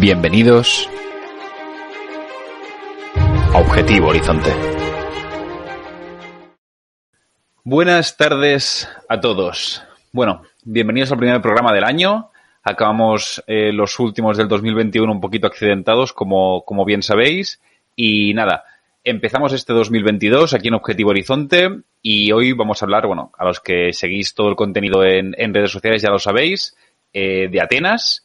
Bienvenidos a Objetivo Horizonte. Buenas tardes a todos. Bueno, bienvenidos al primer programa del año. Acabamos los últimos del 2021 un poquito accidentados, como bien sabéis. Y nada, empezamos este 2022 aquí en Objetivo Horizonte y hoy vamos a hablar, bueno, a los que seguís todo el contenido en redes sociales ya lo sabéis, de Atenas.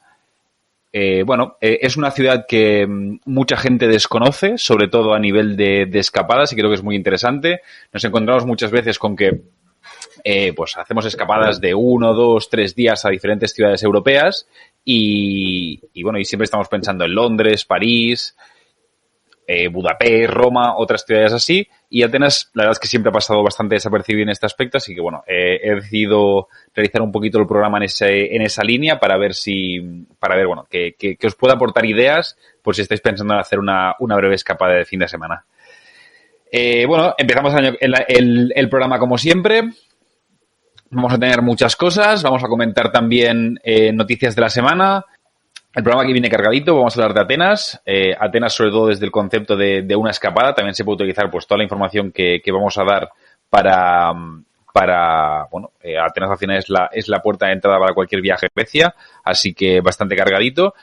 Es una ciudad que mucha gente desconoce, sobre todo a nivel de escapadas, y creo que es muy interesante. Nos encontramos muchas veces con que pues hacemos escapadas de 1, 2, 3 días a diferentes ciudades europeas y siempre estamos pensando en Londres, París, Budapest, Roma, otras ciudades así, y Atenas la verdad es que siempre ha pasado bastante desapercibido en este aspecto, así que he decidido realizar un poquito el programa en esa línea para ver que os pueda aportar ideas por si estáis pensando en hacer una breve escapada de fin de semana. Empezamos el programa como siempre. Vamos a tener muchas cosas, vamos a comentar también noticias de la semana. El programa aquí viene cargadito, vamos a hablar de Atenas. Atenas, sobre todo desde el concepto de una escapada, también se puede utilizar pues toda la información que vamos a dar Atenas al final es la puerta de entrada para cualquier viaje a Grecia, así que bastante cargadito.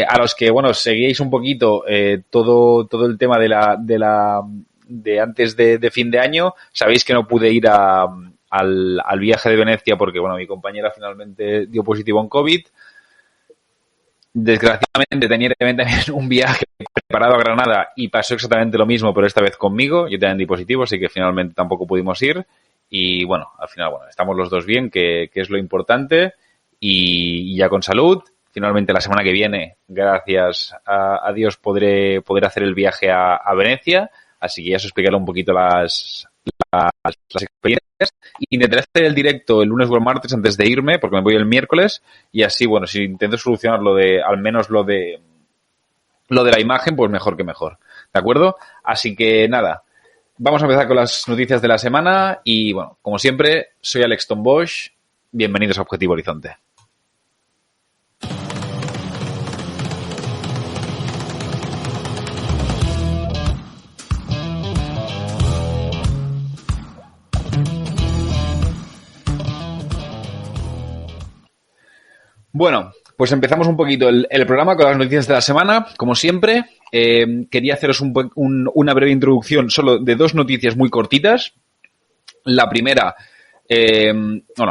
A los que, seguíais un poquito todo el tema de antes de fin de año, sabéis que no pude ir al viaje de Venecia porque, mi compañera finalmente dio positivo en COVID. Desgraciadamente tenía también un viaje preparado a Granada y pasó exactamente lo mismo, pero esta vez conmigo. Yo también di positivo, así que finalmente tampoco pudimos ir. Y al final, estamos los dos bien, que es lo importante. Y ya con salud. Finalmente la semana que viene, gracias a Dios, podré hacer el viaje a Venecia. Así que ya os explicaré un poquito las experiencias. Intentaré hacer el directo el lunes o el martes antes de irme, porque me voy el miércoles, y así, si intento solucionar al menos lo de la imagen, pues mejor que mejor. ¿De acuerdo? Así que nada, vamos a empezar con las noticias de la semana y, como siempre, soy Alex Tom Bosch. Bienvenidos a Objetivo Horizonte. Bueno, pues empezamos un poquito el programa con las noticias de la semana, como siempre. Quería haceros una breve introducción solo de dos noticias muy cortitas. La primera,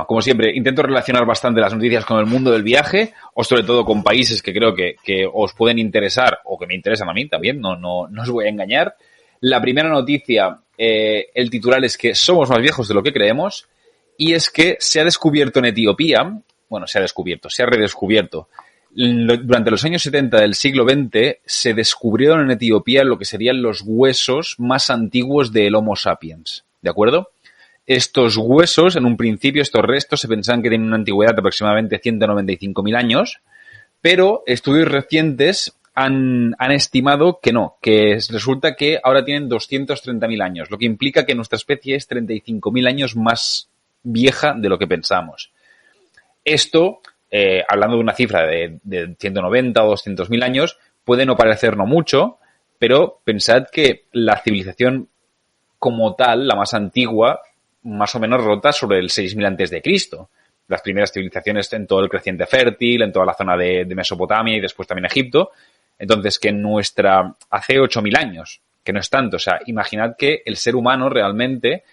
como siempre, intento relacionar bastante las noticias con el mundo del viaje, o sobre todo con países que creo que os pueden interesar, o que me interesan a mí también, no os voy a engañar. La primera noticia, el titular es que somos más viejos de lo que creemos, y es que se ha descubierto en Etiopía... se ha redescubierto. Durante los años 70 del siglo XX se descubrieron en Etiopía lo que serían los huesos más antiguos del Homo sapiens. ¿De acuerdo? Estos huesos, en un principio, estos restos se pensaban que tienen una antigüedad de aproximadamente 195.000 años, pero estudios recientes han estimado que no, que resulta que ahora tienen 230.000 años, lo que implica que nuestra especie es 35.000 años más vieja de lo que pensamos. Esto, hablando de una cifra de 190 o 200.000 años, puede no parecernos mucho, pero pensad que la civilización como tal, la más antigua, más o menos rota sobre el 6.000 antes de Cristo. Las primeras civilizaciones en todo el creciente fértil, en toda la zona de Mesopotamia y después también Egipto. Entonces, que nuestra hace 8.000 años, que no es tanto. O sea, imaginad que el ser humano realmente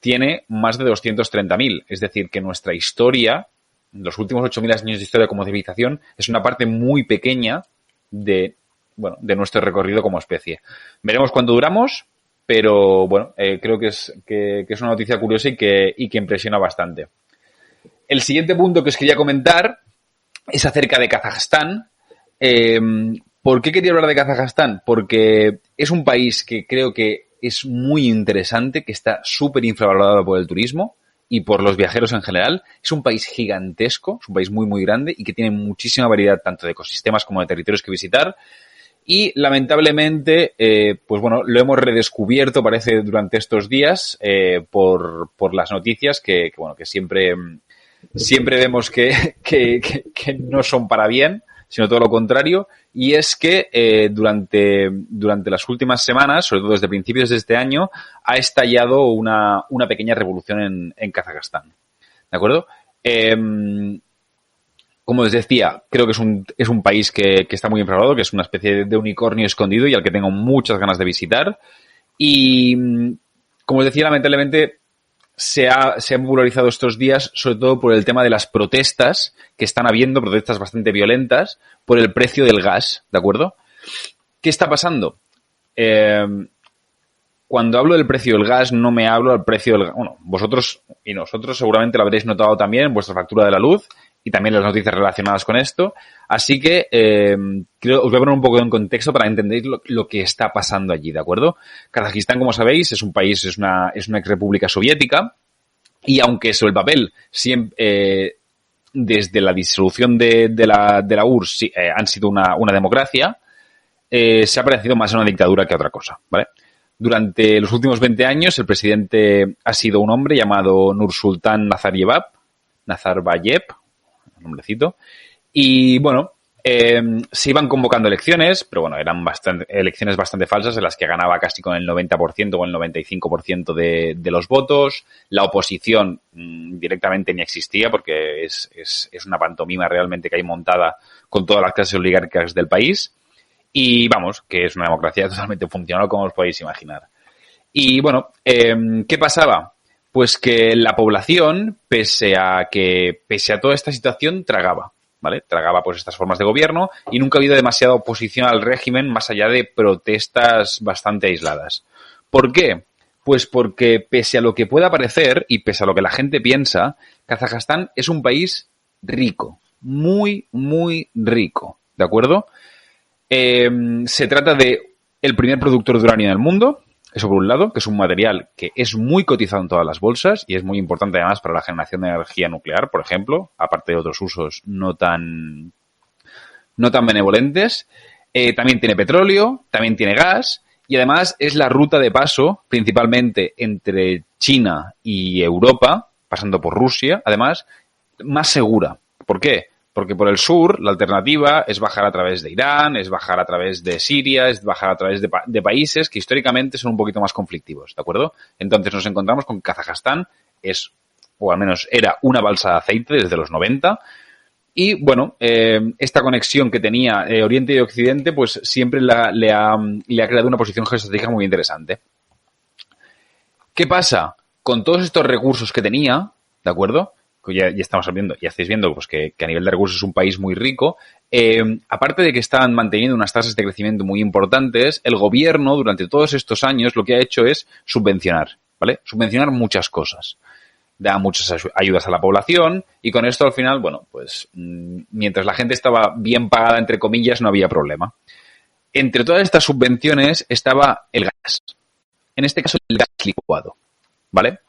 tiene más de 230.000. Es decir, que nuestra historia... los últimos 8.000 años de historia como civilización es una parte muy pequeña de nuestro recorrido como especie. Veremos cuánto duramos, pero creo que es una noticia curiosa y que impresiona bastante. El siguiente punto que os quería comentar es acerca de Kazajstán. ¿Por qué quería hablar de Kazajstán? Porque es un país que creo que es muy interesante, que está súper infravalorado por el turismo y por los viajeros en general. Es un país gigantesco, es un país muy, muy grande y que tiene muchísima variedad tanto de ecosistemas como de territorios que visitar. Y lamentablemente, lo hemos redescubierto, parece, durante estos días por las noticias que siempre vemos que no son para bien. sino todo lo contrario, y es que durante las últimas semanas, sobre todo desde principios de este año, ha estallado una pequeña revolución en Kazajstán. ¿De acuerdo? Como les decía, creo que es un país que está muy infravalorado, que es una especie de unicornio escondido y al que tengo muchas ganas de visitar. Y, como les decía, lamentablemente se ha popularizado estos días, sobre todo por el tema de las protestas que están habiendo, protestas bastante violentas, por el precio del gas, ¿de acuerdo? ¿Qué está pasando? Cuando hablo del precio del gas, no me hablo del precio del gas. Bueno, vosotros y nosotros seguramente lo habréis notado también en vuestra factura de la luz y también las noticias relacionadas con esto. Así que os voy a poner un poco en contexto para entender lo que está pasando allí, ¿de acuerdo? Kazajistán, como sabéis, es un país, es una ex república soviética y aunque sobre el papel siempre, desde la disolución de la URSS han sido una democracia, se ha parecido más a una dictadura que a otra cosa, ¿vale? Durante los últimos 20 años, el presidente ha sido un hombre llamado Nursultán Nazarbayev, nombrecito, y bueno, se iban convocando elecciones, pero bueno, eran elecciones bastante falsas en las que ganaba casi con el 90% o el 95% de los votos. La oposición directamente ni existía porque es una pantomima realmente que hay montada con todas las clases oligárquicas del país. Y vamos, que es una democracia totalmente funcional, como os podéis imaginar. Y bueno, ¿qué pasaba? Pues que la población, pese a toda esta situación, tragaba, ¿vale? Tragaba pues estas formas de gobierno y nunca ha habido demasiada oposición al régimen más allá de protestas bastante aisladas. ¿Por qué? Pues porque pese a lo que pueda parecer y pese a lo que la gente piensa, Kazajstán es un país rico, muy, muy rico, ¿de acuerdo? Se trata de el primer productor de uranio del mundo, eso por un lado, que es un material que es muy cotizado en todas las bolsas y es muy importante además para la generación de energía nuclear, por ejemplo, aparte de otros usos no tan benevolentes. También tiene petróleo, también tiene gas y además es la ruta de paso principalmente entre China y Europa, pasando por Rusia, además, más segura. ¿Por qué? Porque por el sur la alternativa es bajar a través de Irán, es bajar a través de Siria, es bajar a través de países que históricamente son un poquito más conflictivos, ¿de acuerdo? Entonces nos encontramos con que Kazajstán o al menos era una balsa de aceite desde los 90 y bueno, esta conexión que tenía Oriente y Occidente pues siempre le ha creado una posición geoestratégica muy interesante. ¿Qué pasa? Con todos estos recursos que tenía, ¿de acuerdo? Ya estamos viendo, ya estáis viendo pues que a nivel de recursos es un país muy rico. Aparte de que están manteniendo unas tasas de crecimiento muy importantes, el gobierno durante todos estos años lo que ha hecho es subvencionar, ¿vale? Subvencionar muchas cosas. Da muchas ayudas a la población y con esto al final, bueno, pues mientras la gente estaba bien pagada, entre comillas, no había problema. Entre todas estas subvenciones estaba el gas. En este caso, el gas licuado, ¿vale?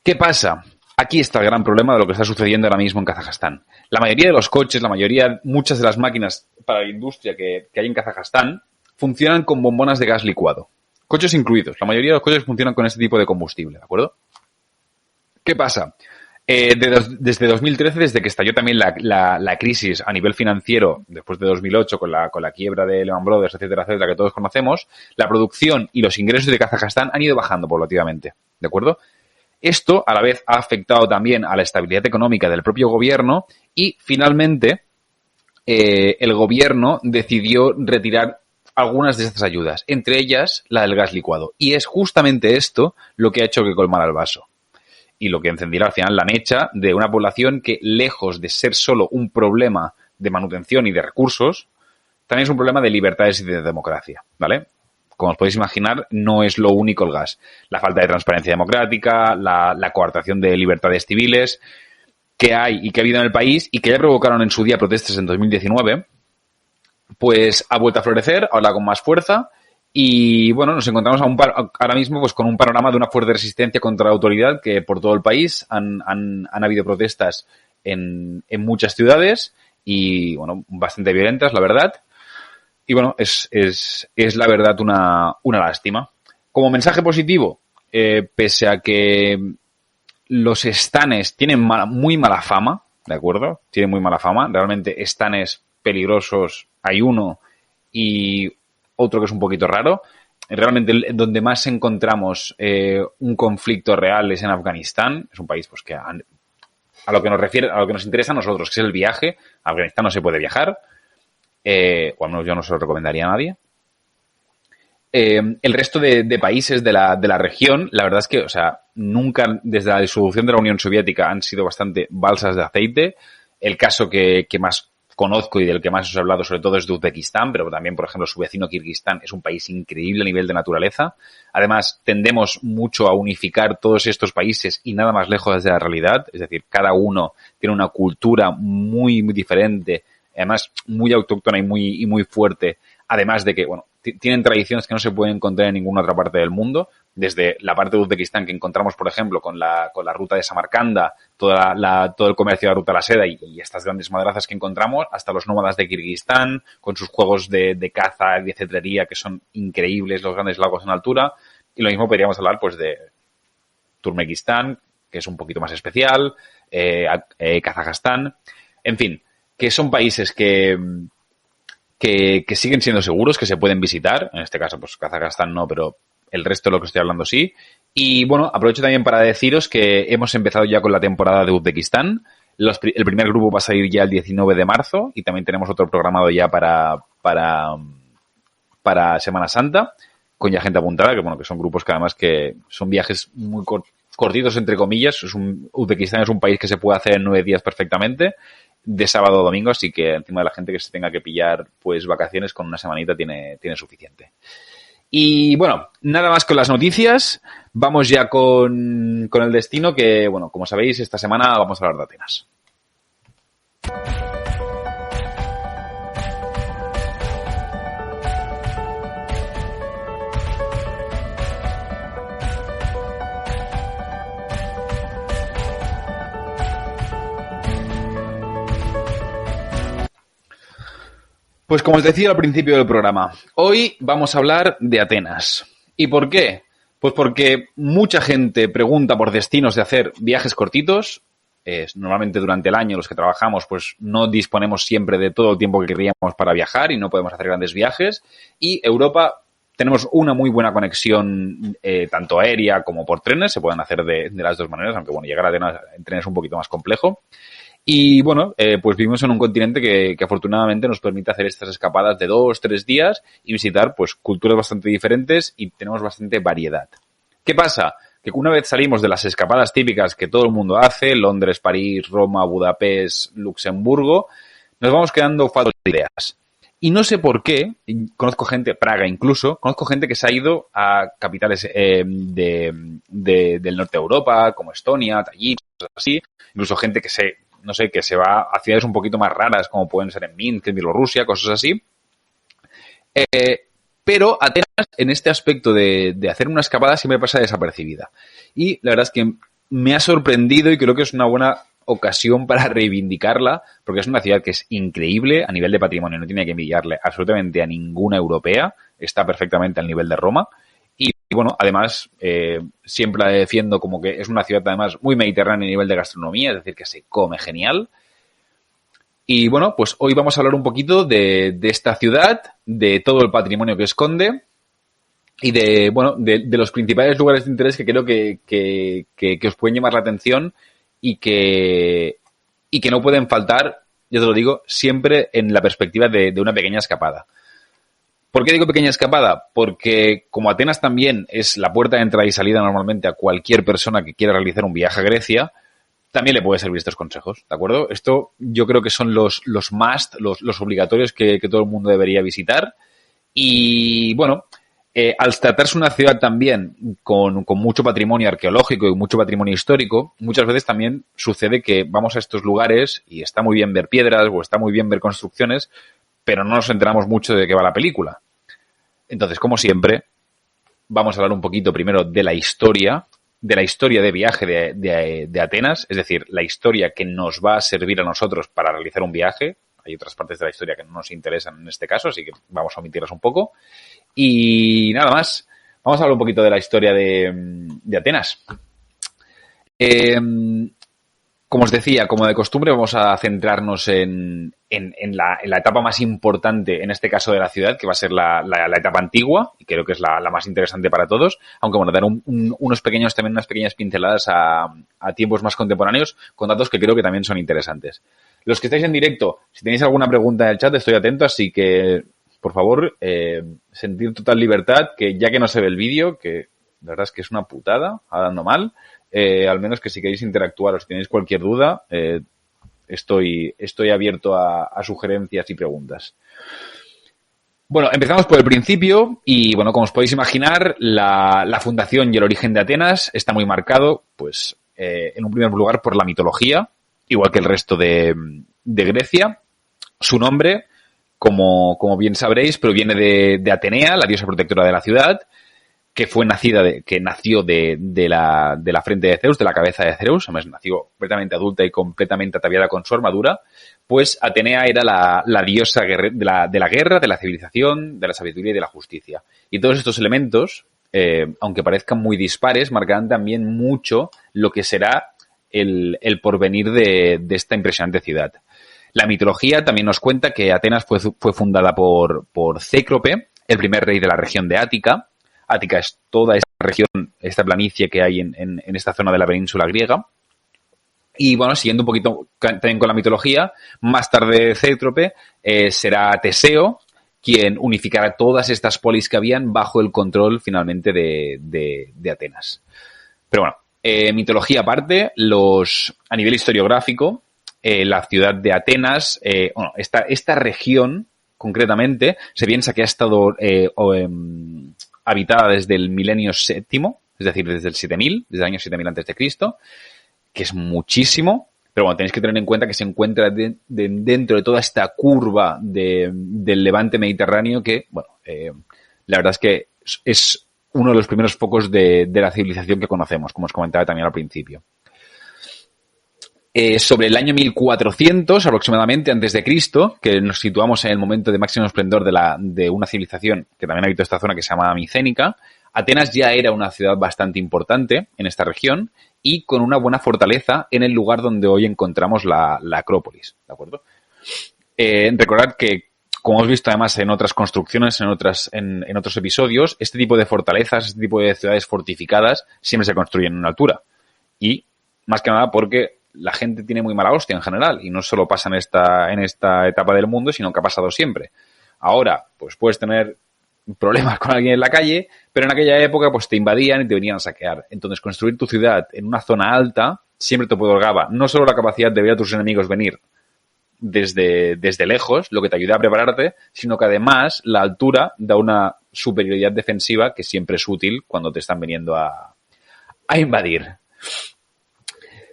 ¿Qué pasa? Aquí está el gran problema de lo que está sucediendo ahora mismo en Kazajstán. La mayoría de los coches, muchas de las máquinas para la industria que hay en Kazajstán funcionan con bombonas de gas licuado. Coches incluidos. La mayoría de los coches funcionan con este tipo de combustible, ¿de acuerdo? ¿Qué pasa? Desde 2013, desde que estalló también la crisis a nivel financiero, después de 2008 con la quiebra de Lehman Brothers, etcétera, etcétera, que todos conocemos, la producción y los ingresos de Kazajstán han ido bajando paulatinamente, ¿de acuerdo? Esto, a la vez, ha afectado también a la estabilidad económica del propio gobierno y, finalmente, el gobierno decidió retirar algunas de estas ayudas, entre ellas la del gas licuado. Y es justamente esto lo que ha hecho que colmara el vaso y lo que encendiera al final la mecha de una población que, lejos de ser solo un problema de manutención y de recursos, también es un problema de libertades y de democracia, ¿vale? Como os podéis imaginar, no es lo único el gas. La falta de transparencia democrática, la coartación de libertades civiles que hay y que ha habido en el país y que ya provocaron en su día protestas en 2019, pues ha vuelto a florecer, ahora con más fuerza. Y bueno, nos encontramos ahora mismo pues con un panorama de una fuerte resistencia contra la autoridad que por todo el país han habido protestas en muchas ciudades y bueno, bastante violentas, la verdad. Y bueno, es la verdad una lástima. Como mensaje positivo, pese a que los estanes tienen muy mala fama, ¿de acuerdo? Tienen muy mala fama. Realmente estanes peligrosos hay uno y otro que es un poquito raro. Realmente donde más encontramos un conflicto real es en Afganistán. Es un país pues que a lo que nos refiere, a lo que nos interesa a nosotros, que es el viaje. A Afganistán no se puede viajar, o al menos yo no se lo recomendaría a nadie. El resto de países de la región, la verdad es que, o sea, nunca desde la disolución de la Unión Soviética han sido bastante balsas de aceite. El caso que más conozco y del que más os he hablado sobre todo es de Uzbekistán, pero también, por ejemplo, su vecino Kirguistán es un país increíble a nivel de naturaleza. Además, tendemos mucho a unificar todos estos países y nada más lejos de la realidad. Es decir, cada uno tiene una cultura muy, muy diferente, además muy autóctona y muy fuerte. Además de que, bueno, tienen tradiciones que no se pueden encontrar en ninguna otra parte del mundo, desde la parte de Uzbekistán que encontramos, por ejemplo, con la ruta de Samarcanda, todo el comercio de la ruta de la seda y estas grandes madrazas que encontramos, hasta los nómadas de Kirguistán, con sus juegos de caza y de cetrería que son increíbles, los grandes lagos en altura. Y lo mismo podríamos hablar, pues, de Turkmenistán, que es un poquito más especial, Kazajstán, en fin, que son países que siguen siendo seguros, que se pueden visitar. En este caso, pues Kazajstán no, pero el resto de lo que estoy hablando sí. Y bueno, aprovecho también para deciros que hemos empezado ya con la temporada de Uzbekistán. El primer grupo va a salir ya el 19 de marzo y también tenemos otro programado ya para Semana Santa, con ya gente apuntada, que bueno, que son grupos que además que son viajes muy cortitos, entre comillas. Uzbekistán es un país que se puede hacer en 9 días perfectamente, de sábado a domingo, así que encima de la gente que se tenga que pillar pues vacaciones, con una semanita tiene suficiente. Y bueno, nada más con las noticias, vamos ya con el destino, que bueno, como sabéis, esta semana vamos a hablar de Atenas. Pues como os decía al principio del programa, hoy vamos a hablar de Atenas. ¿Y por qué? Pues porque mucha gente pregunta por destinos de hacer viajes cortitos. Normalmente durante el año los que trabajamos pues no disponemos siempre de todo el tiempo que querríamos para viajar y no podemos hacer grandes viajes. Y Europa tenemos una muy buena conexión tanto aérea como por trenes. Se pueden hacer de las dos maneras, aunque bueno, llegar a Atenas en tren es un poquito más complejo. Y bueno, pues vivimos en un continente que afortunadamente nos permite hacer estas escapadas de 2-3 días y visitar pues culturas bastante diferentes y tenemos bastante variedad. ¿Qué pasa? Que una vez salimos de las escapadas típicas que todo el mundo hace, Londres, París, Roma, Budapest, Luxemburgo, nos vamos quedando faltos de ideas. Y no sé por qué, conozco gente, Praga incluso, conozco gente que se ha ido a capitales del norte de Europa, como Estonia, Tallinn, cosas así, incluso gente que se va a ciudades un poquito más raras, como pueden ser en Minsk, en Bielorrusia, cosas así. Pero Atenas, en este aspecto de hacer una escapada, siempre pasa desapercibida. Y la verdad es que me ha sorprendido y creo que es una buena ocasión para reivindicarla, porque es una ciudad que es increíble a nivel de patrimonio, no tiene que envidiarle absolutamente a ninguna europea, está perfectamente al nivel de Roma. Y bueno, además, siempre la defiendo como que es una ciudad además muy mediterránea a nivel de gastronomía, es decir, que se come genial. Y bueno, pues hoy vamos a hablar un poquito de esta ciudad, de todo el patrimonio que esconde y de los principales lugares de interés que creo que os pueden llamar la atención y que no pueden faltar, yo te lo digo, siempre en la perspectiva de una pequeña escapada. ¿Por qué digo pequeña escapada? Porque como Atenas también es la puerta de entrada y salida normalmente a cualquier persona que quiera realizar un viaje a Grecia, también le puede servir estos consejos, ¿de acuerdo? Esto yo creo que son los must, los obligatorios que todo el mundo debería visitar. Y bueno, al tratarse una ciudad también con mucho patrimonio arqueológico y mucho patrimonio histórico, muchas veces también sucede que vamos a estos lugares y está muy bien ver piedras o está muy bien ver construcciones, pero no nos enteramos mucho de qué va la película. Entonces, como siempre, vamos a hablar un poquito primero de la historia de viaje de Atenas, es decir, la historia que nos va a servir a nosotros para realizar un viaje. Hay otras partes de la historia que no nos interesan en este caso, así que vamos a omitirlas un poco. Y nada más, vamos a hablar un poquito de la historia de Atenas. Como os decía, como de costumbre, vamos a centrarnos en la etapa más importante, en este caso de la ciudad, que va a ser la etapa antigua, y creo que es la más interesante para todos, aunque bueno, dar unas pequeñas pinceladas a tiempos más contemporáneos con datos que creo que también son interesantes. Los que estáis en directo, si tenéis alguna pregunta en el chat, estoy atento, así que, por favor, sentir total libertad, que ya que no se ve el vídeo, que la verdad es que es una putada, hablando mal, al menos que si queréis interactuar o si tenéis cualquier duda, estoy abierto a sugerencias y preguntas. Bueno, empezamos por el principio y, bueno, como os podéis imaginar, la fundación y el origen de Atenas está muy marcado, pues, en un primer lugar por la mitología, igual que el resto de Grecia. Su nombre, como bien sabréis, proviene de Atenea, la diosa protectora de la ciudad, que nació de la frente de Zeus, de la cabeza de Zeus, además nació completamente adulta y completamente ataviada con su armadura. Pues Atenea era la diosa de la guerra, de la civilización, de la sabiduría y de la justicia. Y todos estos elementos, aunque parezcan muy dispares, marcarán también mucho lo que será el porvenir de esta impresionante ciudad. La mitología también nos cuenta que Atenas fue fundada por Cécrope, el primer rey de la región de Ática. Ática es toda esta región, esta planicie que hay en esta zona de la península griega. Y bueno, siguiendo un poquito también con la mitología, más tarde Cécrope será Teseo quien unificará todas estas polis que habían bajo el control finalmente de Atenas. Pero bueno, mitología aparte, a nivel historiográfico, la ciudad de Atenas, esta región concretamente, se piensa que ha estado habitada desde el milenio séptimo, es decir, desde el 7000, desde el año 7000 a.C., que es muchísimo, pero bueno, tenéis que tener en cuenta que se encuentra dentro de toda esta curva del levante mediterráneo que, bueno, la verdad es que es uno de los primeros focos de la civilización que conocemos, como os comentaba también al principio. Sobre el año 1400 aproximadamente antes de Cristo, que nos situamos en el momento de máximo esplendor de una civilización que también habitó esta zona que se llamaba Micénica, Atenas ya era una ciudad bastante importante en esta región y con una buena fortaleza en el lugar donde hoy encontramos la Acrópolis, ¿de acuerdo? Recordad que, como hemos visto además en otras construcciones, en otros episodios, este tipo de fortalezas, este tipo de ciudades fortificadas siempre se construyen en una altura. Y, más que nada, porque la gente tiene muy mala hostia en general y no solo pasa en esta etapa del mundo, sino que ha pasado siempre. Ahora, pues puedes tener problemas con alguien en la calle, pero en aquella época pues te invadían y te venían a saquear. Entonces, construir tu ciudad en una zona alta siempre te otorgaba no solo la capacidad de ver a tus enemigos venir desde lejos, lo que te ayuda a prepararte, sino que además la altura da una superioridad defensiva que siempre es útil cuando te están viniendo a invadir.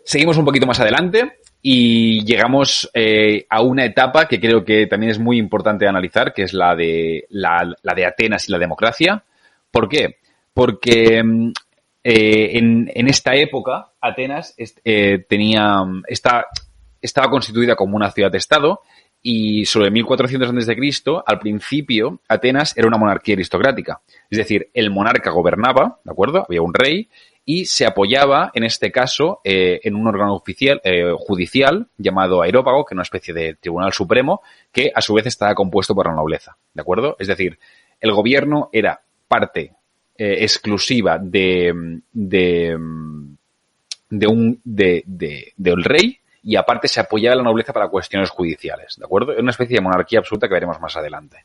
Seguimos un poquito más adelante y llegamos a una etapa que creo que también es muy importante analizar, que es la de Atenas y la democracia. ¿Por qué? Porque en esta época Atenas estaba constituida como una ciudad-estado y sobre 1400 a.C., al principio, Atenas era una monarquía aristocrática. Es decir, el monarca gobernaba, ¿de acuerdo? Había un rey y se apoyaba, en este caso, en un órgano judicial llamado aerópago, que es una especie de tribunal supremo, que a su vez estaba compuesto por la nobleza, ¿de acuerdo? Es decir, el gobierno era parte exclusiva del rey y aparte se apoyaba a la nobleza para cuestiones judiciales, ¿de acuerdo? Es una especie de monarquía absoluta que veremos más adelante.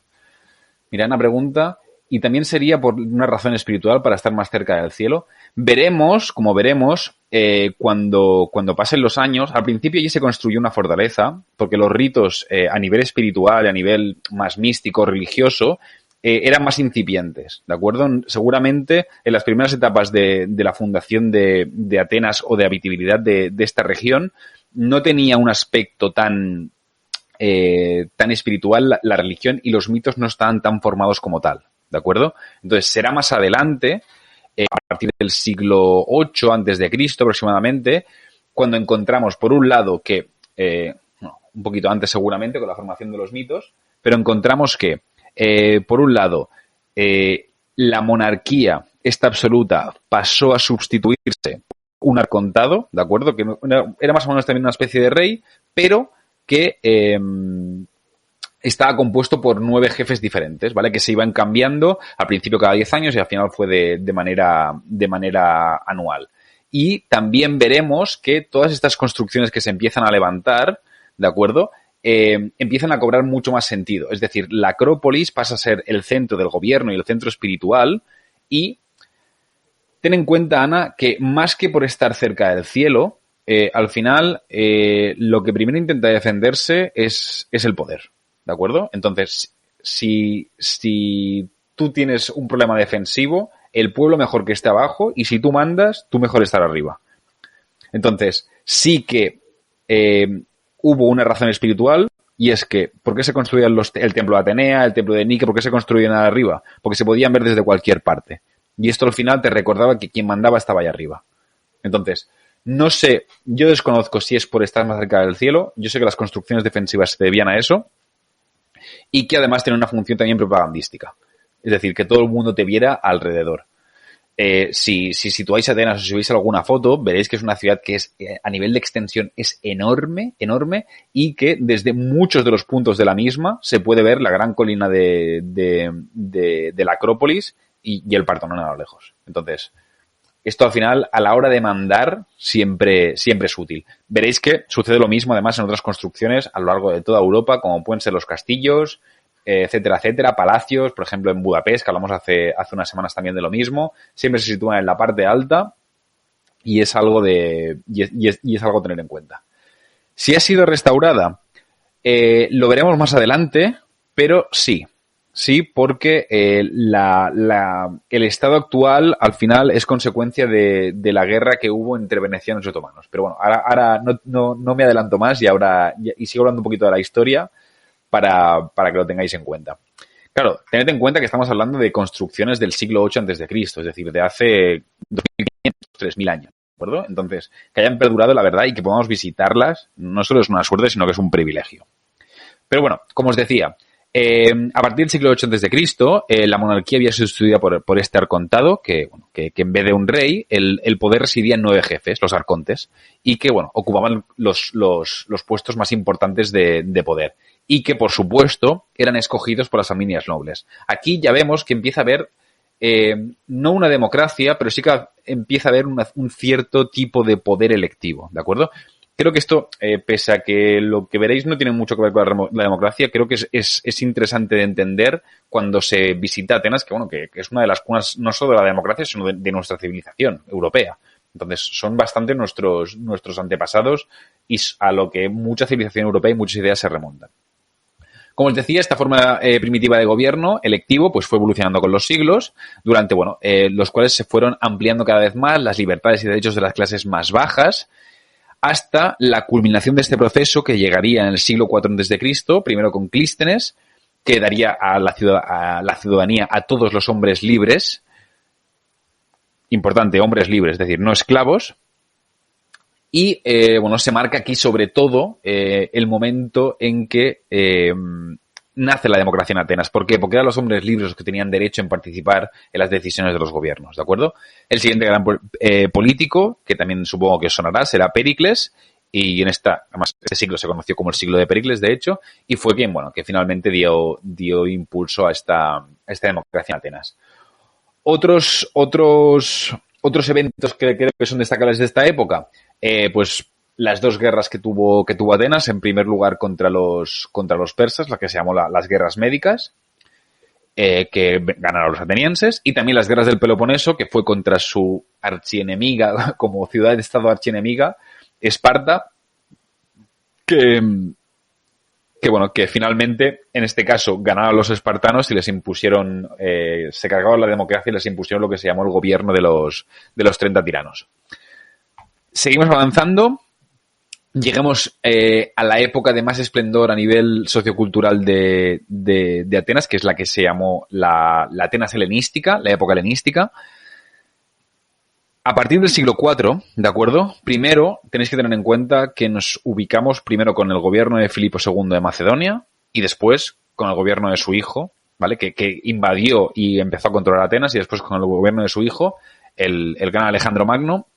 Mirad una pregunta, y también sería por una razón espiritual para estar más cerca del cielo. Veremos, cuando pasen los años, al principio ya se construyó una fortaleza, porque los ritos a nivel espiritual, a nivel más místico, religioso, eran más incipientes, ¿de acuerdo? Seguramente en las primeras etapas de la fundación de Atenas o de habitabilidad de esta región, no tenía un aspecto tan espiritual la religión y los mitos no estaban tan formados como tal, ¿de acuerdo? Entonces será más adelante, a partir del siglo VIII antes de Cristo aproximadamente, cuando encontramos por un lado que, un poquito antes seguramente con la formación de los mitos, pero encontramos que por un lado la monarquía, esta absoluta, pasó a sustituirse un arcontado, ¿de acuerdo? Que era más o menos también una especie de rey, pero que estaba compuesto por 9 jefes diferentes, ¿vale? Que se iban cambiando al principio cada 10 años y al final fue de manera anual. Y también veremos que todas estas construcciones que se empiezan a levantar, ¿de acuerdo? Empiezan a cobrar mucho más sentido. Es decir, la Acrópolis pasa a ser el centro del gobierno y el centro espiritual y ten en cuenta, Ana, que más que por estar cerca del cielo, al final lo que primero intenta defenderse es el poder, ¿de acuerdo? Entonces, si tú tienes un problema defensivo, el pueblo mejor que esté abajo y si tú mandas, tú mejor estar arriba. Entonces, sí que hubo una razón espiritual y es que, ¿por qué se construían el templo de Atenea, el templo de Nike? ¿Por qué se construían arriba? Porque se podían ver desde cualquier parte. Y esto al final te recordaba que quien mandaba estaba allá arriba. Entonces, no sé, yo desconozco si es por estar más cerca del cielo. Yo sé que las construcciones defensivas se debían a eso y que además tienen una función también propagandística. Es decir, que todo el mundo te viera alrededor. Si situáis Atenas o si veis alguna foto, veréis que es una ciudad que es a nivel de extensión es enorme, enorme, y que desde muchos de los puntos de la misma se puede ver la gran colina de la Acrópolis y el Partenón a lo lejos. Entonces, esto al final, a la hora de mandar, siempre es útil. Veréis que sucede lo mismo además en otras construcciones a lo largo de toda Europa, como pueden ser los castillos, etcétera, etcétera, palacios, por ejemplo en Budapest, que hablamos hace unas semanas también de lo mismo, siempre se sitúan en la parte alta y es algo es algo a tener en cuenta. Si ha sido restaurada, lo veremos más adelante, pero sí, porque el estado actual al final es consecuencia de la guerra que hubo entre venecianos y otomanos. Pero bueno, ahora no me adelanto más y sigo hablando un poquito de la historia para que lo tengáis en cuenta. Claro, tened en cuenta que estamos hablando de construcciones del siglo VIII a.C., es decir, de hace 2.500, 3.000 años, ¿de acuerdo? Entonces, que hayan perdurado, la verdad, y que podamos visitarlas, no solo es una suerte, sino que es un privilegio. Pero bueno, como os decía, a partir del siglo VIII a.C., la monarquía había sido sustituida por este arcontado, que en vez de un rey, el poder residía en 9 jefes, los arcontes, y que, bueno, ocupaban los puestos más importantes de poder. Y que, por supuesto, eran escogidos por las familias nobles. Aquí ya vemos que empieza a haber, no una democracia, pero sí que empieza a haber un cierto tipo de poder electivo, ¿de acuerdo? Creo que esto, pese a que lo que veréis no tiene mucho que ver con la democracia, creo que es interesante de entender cuando se visita Atenas, que bueno, que es una de las cunas no solo de la democracia, sino de nuestra civilización europea. Entonces, son bastante nuestros antepasados y a lo que mucha civilización europea y muchas ideas se remontan. Como os decía, esta forma primitiva de gobierno electivo pues fue evolucionando con los siglos, durante los cuales se fueron ampliando cada vez más las libertades y derechos de las clases más bajas, hasta la culminación de este proceso que llegaría en el siglo IV a.C., primero con Clístenes, que daría a la ciudadanía a todos los hombres libres, importante, hombres libres, es decir, no esclavos. Y, se marca aquí sobre todo el momento en que nace la democracia en Atenas. ¿Por qué? Porque eran los hombres libres los que tenían derecho en participar en las decisiones de los gobiernos, ¿de acuerdo? El siguiente gran político, que también supongo que os sonará, será Pericles, y además, este siglo se conoció como el siglo de Pericles, de hecho, y fue quien, que finalmente dio impulso a esta democracia en Atenas. Otros eventos que creo que son destacables de esta época, pues las 2 guerras que tuvo Atenas, en primer lugar contra los persas, la que se llamó las guerras médicas, que ganaron los atenienses, y también las guerras del Peloponeso, que fue contra su archienemiga, como ciudad de estado archienemiga, Esparta, que finalmente, en este caso, ganaron los espartanos y les impusieron, se cargaron la democracia y les impusieron lo que se llamó el gobierno de los 30 tiranos. Seguimos avanzando. Lleguemos a la época de más esplendor a nivel sociocultural de Atenas, que es la que se llamó la Atenas helenística, la época helenística. A partir del siglo IV, ¿de acuerdo? Primero, tenéis que tener en cuenta que nos ubicamos primero con el gobierno de Filipo II de Macedonia y después con el gobierno de su hijo, ¿vale? Que invadió y empezó a controlar Atenas, y después con el gobierno de su hijo, el gran Alejandro Magno,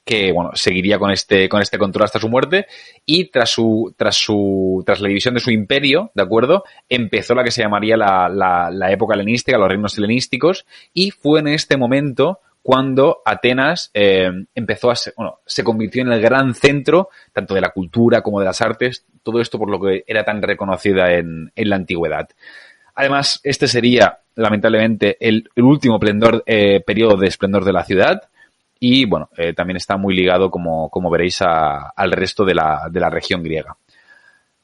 que bueno, seguiría con este control hasta su muerte, y tras la división de su imperio, ¿de acuerdo? Empezó la que se llamaría la época helenística, los reinos helenísticos, y fue en este momento cuando Atenas empezó a ser, bueno, se convirtió en el gran centro tanto de la cultura como de las artes, todo esto por lo que era tan reconocida en la antigüedad. Además, este sería, lamentablemente, el último periodo de esplendor de la ciudad. Y, bueno, también está muy ligado, como veréis, al resto de la región griega.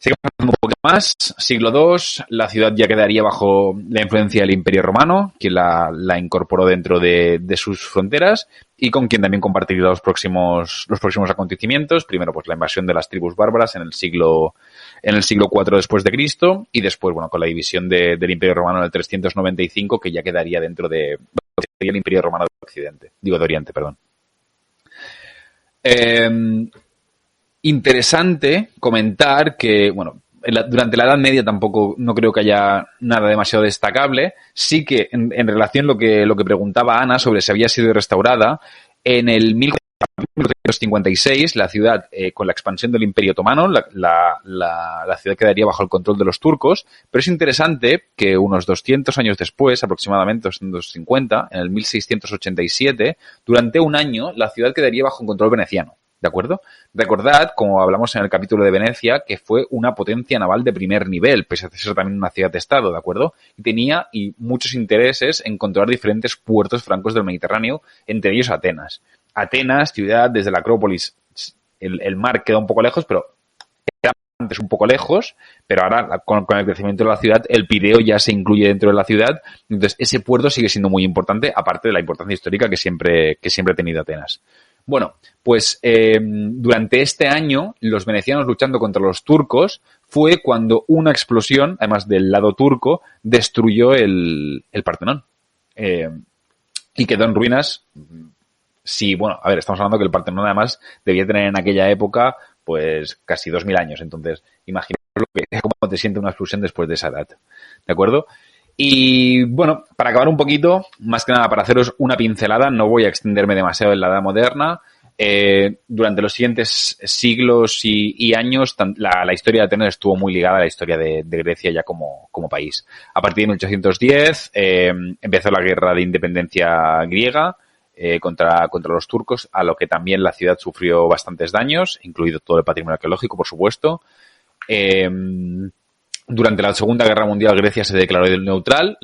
Seguimos un poco más. Siglo II, la ciudad ya quedaría bajo la influencia del Imperio Romano, quien la incorporó dentro de sus fronteras y con quien también compartiría los próximos acontecimientos. Primero, pues la invasión de las tribus bárbaras en el siglo IV después de Cristo, y después, bueno, con la división del Imperio Romano en el 395, que ya quedaría dentro del Imperio Romano de Oriente, perdón. Interesante comentar que, bueno, durante la Edad Media tampoco no creo que haya nada demasiado destacable. Sí que en relación lo que preguntaba Ana sobre si había sido restaurada, en el 1456 la ciudad, con la expansión del Imperio Otomano, la ciudad quedaría bajo el control de los turcos, pero es interesante que unos 200 años después, aproximadamente 250, en el 1687, durante un año la ciudad quedaría bajo control veneciano. ¿De acuerdo? Recordad, como hablamos en el capítulo de Venecia, que fue una potencia naval de primer nivel, pese a ser también una ciudad-estado, ¿de acuerdo? Y tenía muchos intereses en controlar diferentes puertos francos del Mediterráneo, entre ellos Atenas. Atenas, ciudad, desde la Acrópolis, el mar queda un poco lejos, pero era antes un poco lejos, pero ahora con el crecimiento de la ciudad, el Pireo ya se incluye dentro de la ciudad, entonces ese puerto sigue siendo muy importante, aparte de la importancia histórica que siempre ha tenido Atenas. Bueno, pues durante este año, los venecianos luchando contra los turcos, fue cuando una explosión, además del lado turco, destruyó el Partenón. Y quedó en ruinas. Sí, bueno, a ver, estamos hablando que el Partenón además debía tener en aquella época pues casi 2000 años. Entonces, imaginaos lo que es, cómo te siente una explosión después de esa edad. ¿De acuerdo? Y bueno, para acabar un poquito, más que nada para haceros una pincelada, no voy a extenderme demasiado en la Edad Moderna. Durante los siguientes siglos y años, la historia de Atenas estuvo muy ligada a la historia de Grecia ya como país. A partir de 1810 empezó la guerra de independencia griega contra los turcos, a lo que también la ciudad sufrió bastantes daños, incluido todo el patrimonio arqueológico, por supuesto. Durante la Segunda Guerra Mundial, Grecia se declaró neutral.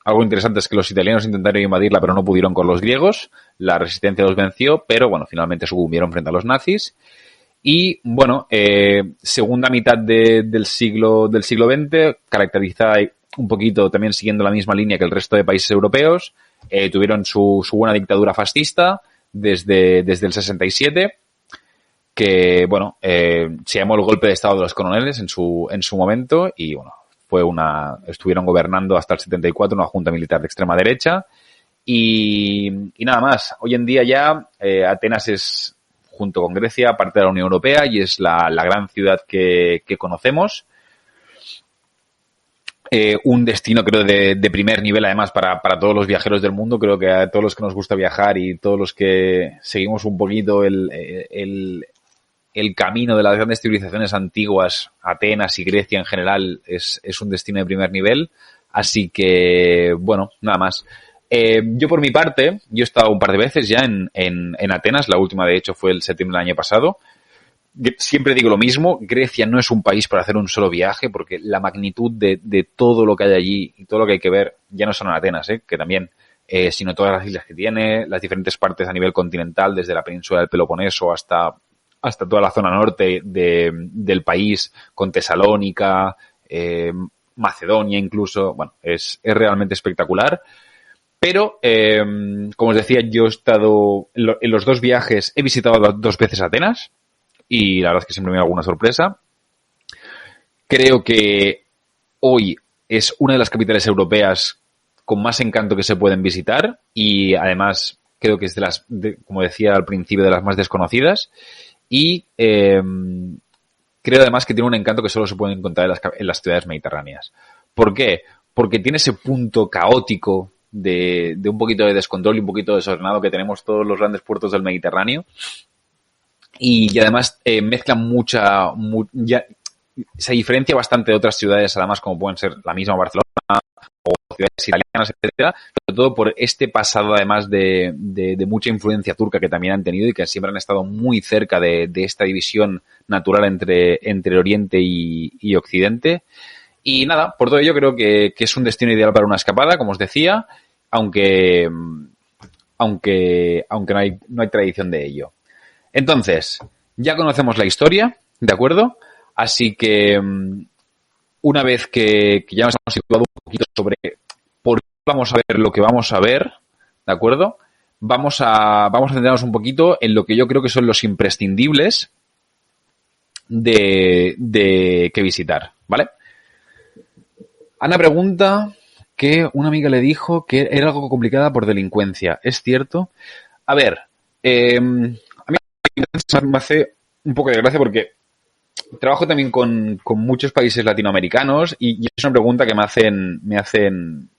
Algo interesante es que los italianos intentaron invadirla, pero no pudieron con los griegos. La resistencia los venció, pero bueno, finalmente sucumbieron frente a los nazis. Y bueno, segunda mitad del siglo XX, caracterizada un poquito también siguiendo la misma línea que el resto de países europeos. Tuvieron su buena dictadura fascista desde el 67. Que, bueno, se llamó el golpe de estado de los coroneles en su momento y, bueno, estuvieron gobernando hasta el 74 una junta militar de extrema derecha y nada más. Hoy en día ya Atenas es, junto con Grecia, parte de la Unión Europea y es la gran ciudad que conocemos. Un destino, creo, de primer nivel, además, para todos los viajeros del mundo. Creo que a todos los que nos gusta viajar y todos los que seguimos un poquito el camino de las grandes civilizaciones antiguas, Atenas y Grecia en general, es un destino de primer nivel. Así que, bueno, nada más. Yo por mi parte, yo he estado un par de veces ya en Atenas. La última, de hecho, fue el septiembre del año pasado. Siempre digo lo mismo, Grecia no es un país para hacer un solo viaje, porque la magnitud de todo lo que hay allí y todo lo que hay que ver, ya no solo en Atenas, que también, sino todas las islas que tiene, las diferentes partes a nivel continental, desde la península del Peloponeso hasta toda la zona norte del país, con Tesalónica, Macedonia incluso. Bueno, es realmente espectacular. Pero, como os decía, yo he estado en los dos viajes, he visitado 2 veces Atenas y la verdad es que siempre me da alguna sorpresa. Creo que hoy es una de las capitales europeas con más encanto que se pueden visitar y además creo que es como decía al principio, de las más desconocidas. Y creo además que tiene un encanto que solo se puede encontrar en las ciudades mediterráneas. ¿Por qué? Porque tiene ese punto caótico de un poquito de descontrol y un poquito desordenado que tenemos todos los grandes puertos del Mediterráneo. Y además mezclan se diferencia bastante de otras ciudades, además, como pueden ser la misma Barcelona o ciudades italianas, etcétera, sobre todo por este pasado, además de mucha influencia turca que también han tenido y que siempre han estado muy cerca de esta división natural entre Oriente y Occidente. Y nada, por todo ello creo que es un destino ideal para una escapada, como os decía, aunque no hay tradición de ello. Entonces, ya conocemos la historia, ¿de acuerdo? Así que una vez que ya nos hemos situado un poquito sobre por qué vamos a ver lo que vamos a ver, ¿de acuerdo? Vamos a centrarnos un poquito en lo que yo creo que son los imprescindibles de que visitar, ¿vale? Ana pregunta que una amiga le dijo que era algo complicada por delincuencia. ¿Es cierto? A ver, a mí me hace un poco de gracia porque trabajo también con muchos países latinoamericanos y es una pregunta que me hacen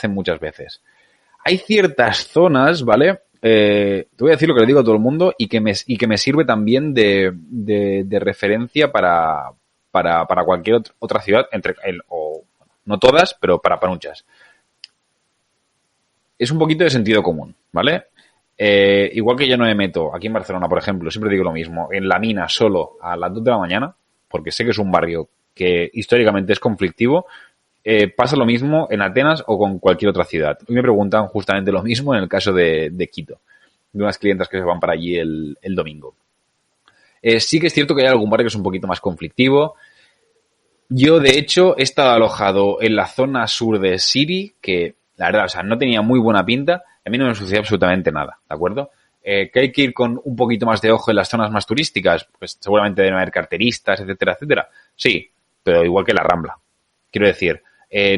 muchas veces. Hay ciertas zonas, ¿vale? Te voy a decir lo que le digo a todo el mundo y que me sirve también de referencia para cualquier otra ciudad, no todas, pero para muchas. Es un poquito de sentido común, ¿vale? Igual que yo no me meto aquí en Barcelona, por ejemplo, siempre digo lo mismo, en la Mina solo a las 2 de la mañana, porque sé que es un barrio que históricamente es conflictivo. Pasa lo mismo en Atenas o con cualquier otra ciudad. Hoy me preguntan justamente lo mismo en el caso de Quito, de unas clientas que se van para allí el domingo. Sí que es cierto que hay algún barrio que es un poquito más conflictivo. Yo, de hecho, he estado alojado en la zona sur de Siri, que la verdad, o sea, no tenía muy buena pinta. A mí no me sucedió absolutamente nada, ¿de acuerdo? Que hay que ir con un poquito más de ojo en las zonas más turísticas, pues seguramente deben haber carteristas, etcétera, etcétera. Sí, pero igual que la Rambla. Quiero decir,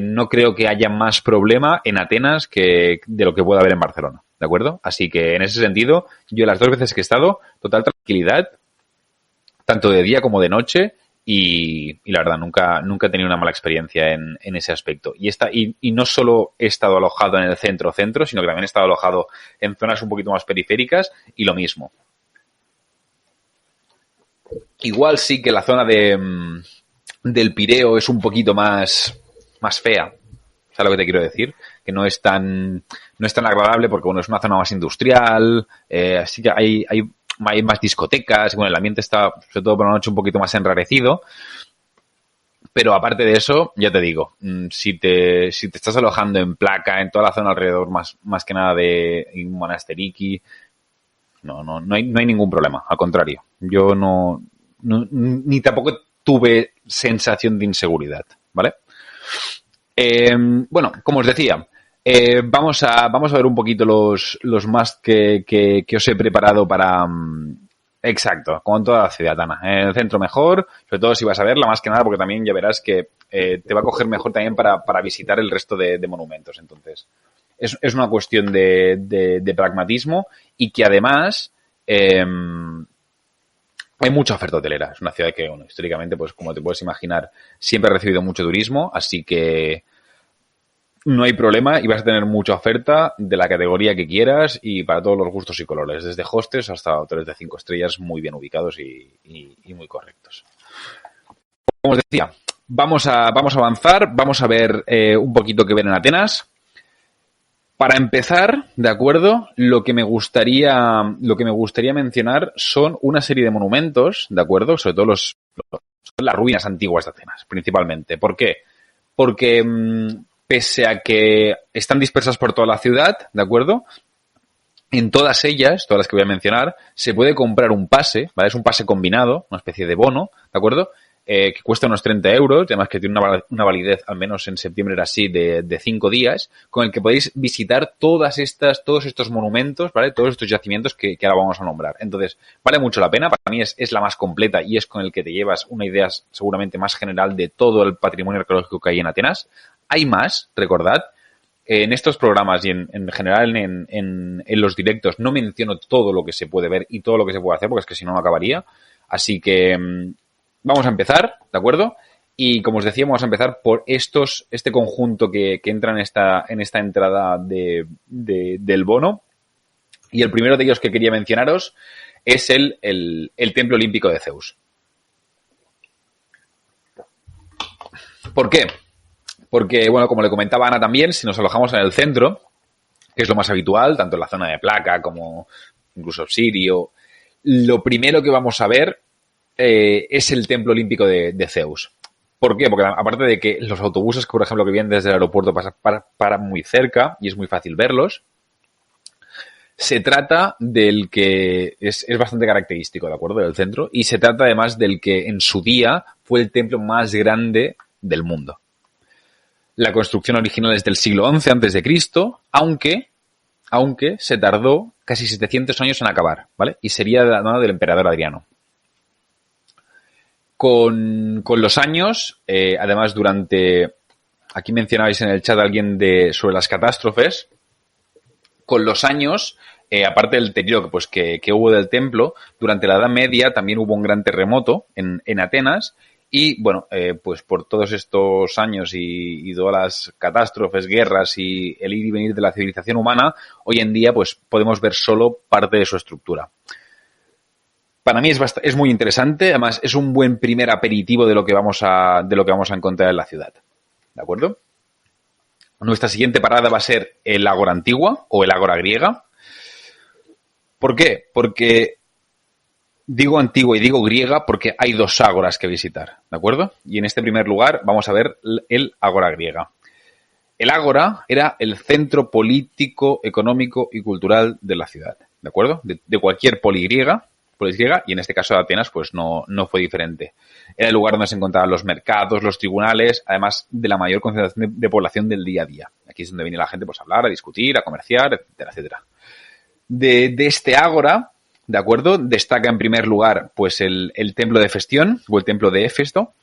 no creo que haya más problema en Atenas que de lo que pueda haber en Barcelona, ¿de acuerdo? Así que en ese sentido, yo las 2 veces que he estado, total tranquilidad, tanto de día como de noche, y la verdad, nunca he tenido una mala experiencia en ese aspecto. Y no solo he estado alojado en el centro, sino que también he estado alojado en zonas un poquito más periféricas y lo mismo. Igual sí que la zona del Pireo es un poquito más fea. ¿Sabes lo que te quiero decir? Que no es tan agradable porque, bueno, es una zona más industrial, así que hay más discotecas, bueno, el ambiente está, sobre todo por la noche, un poquito más enrarecido. Pero aparte de eso, ya te digo, si te estás alojando en Placa, en toda la zona alrededor, más que nada de Monasteriki, no hay ningún problema, al contrario. Yo ni tampoco tuve sensación de inseguridad, ¿vale? Bueno, como os decía, vamos a ver un poquito los más que os he preparado para... exacto, como en toda la ciudad, Ana. En el centro mejor, sobre todo si vas a verla, más que nada, porque también ya verás que te va a coger mejor también para visitar el resto de monumentos. Entonces, es una cuestión de pragmatismo y que además hay mucha oferta hotelera. Es una ciudad que, bueno, históricamente, pues como te puedes imaginar, siempre ha recibido mucho turismo, así que no hay problema y vas a tener mucha oferta de la categoría que quieras y para todos los gustos y colores, desde hostels hasta hoteles de 5 estrellas muy bien ubicados y muy correctos. Como os decía, vamos a avanzar, vamos a ver un poquito qué ver en Atenas. Para empezar, ¿de acuerdo? Lo que me gustaría mencionar son una serie de monumentos, ¿de acuerdo? Sobre todo las ruinas antiguas de Atenas, principalmente. ¿Por qué? Porque pese a que están dispersas por toda la ciudad, ¿de acuerdo? En todas ellas, todas las que voy a mencionar, se puede comprar un pase, ¿vale? Es un pase combinado, una especie de bono, ¿de acuerdo? Que cuesta unos 30 euros, además que tiene una validez, al menos en septiembre era así, de 5 días, con el que podéis visitar todos estos monumentos, ¿vale? Todos estos yacimientos que ahora vamos a nombrar. Entonces, vale mucho la pena, para mí es la más completa y es con el que te llevas una idea seguramente más general de todo el patrimonio arqueológico que hay en Atenas. Hay más, recordad, en estos programas y en general en los directos no menciono todo lo que se puede ver y todo lo que se puede hacer, porque es que si no, no acabaría. Así que vamos a empezar, ¿de acuerdo? Y como os decía, vamos a empezar por este conjunto que entra en esta entrada del bono. Y el primero de ellos que quería mencionaros es el Templo Olímpico de Zeus. ¿Por qué? Porque, bueno, como le comentaba Ana también, si nos alojamos en el centro, que es lo más habitual, tanto en la zona de Placa como incluso Sirio, lo primero que vamos a ver es el Templo Olímpico de Zeus. ¿Por qué? Porque aparte de que los autobuses, por ejemplo, que vienen desde el aeropuerto paran muy cerca y es muy fácil verlos, se trata del que es bastante característico, ¿de acuerdo?, del centro, y se trata además del que en su día fue el templo más grande del mundo. La construcción original es del siglo XI a.C., aunque se tardó casi 700 años en acabar, ¿vale? Y sería de la mano del emperador Adriano. Con los años, además aquí mencionabais en el chat alguien sobre las catástrofes, con los años, aparte del deterioro pues, que hubo del templo, durante la Edad Media también hubo un gran terremoto en Atenas y, bueno, pues por todos estos años y todas las catástrofes, guerras y el ir y venir de la civilización humana, hoy en día pues podemos ver solo parte de su estructura. Para mí es muy interesante, además es un buen primer aperitivo de lo que vamos a encontrar en la ciudad. ¿De acuerdo? Nuestra siguiente parada va a ser el Ágora Antigua o el Ágora griega. ¿Por qué? Porque digo antigua y digo griega porque hay dos ágoras que visitar, ¿de acuerdo? Y en este primer lugar vamos a ver el Ágora griega. El Ágora era el centro político, económico y cultural de la ciudad, ¿de acuerdo? De cualquier polis griega, y en este caso de Atenas pues no fue diferente. Era el lugar donde se encontraban los mercados, los tribunales, además de la mayor concentración de población del día a día. Aquí es donde viene la gente pues a hablar, a discutir, a comerciar, etcétera, etcétera. De este ágora, ¿de acuerdo?, destaca en primer lugar pues el templo de Hefestión o el templo de Éfesto,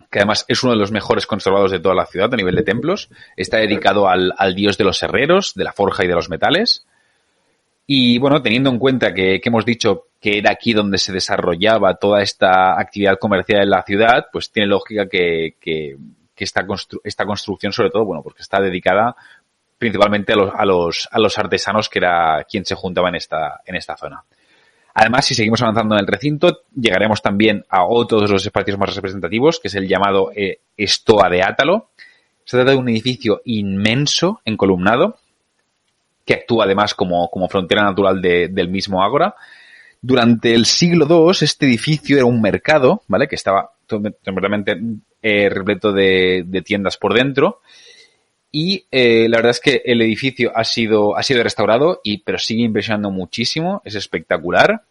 que además es uno de los mejores conservados de toda la ciudad a nivel de templos. Está dedicado al dios de los herreros, de la forja y de los metales. Y bueno, teniendo en cuenta que hemos dicho que era aquí donde se desarrollaba toda esta actividad comercial en la ciudad, pues tiene lógica que esta construcción, sobre todo, bueno, porque está dedicada principalmente a los artesanos, que era quien se juntaba en esta zona. Además, si seguimos avanzando en el recinto, llegaremos también a otro de los espacios más representativos, que es el llamado Stoa de Átalo. Se trata de un edificio inmenso, encolumnado, que actúa además como frontera natural del mismo ágora. Durante el siglo II, este edificio era un mercado, ¿vale?, que estaba completamente repleto de tiendas por dentro. Y la verdad es que el edificio ha sido restaurado, pero sigue impresionando muchísimo, es espectacular,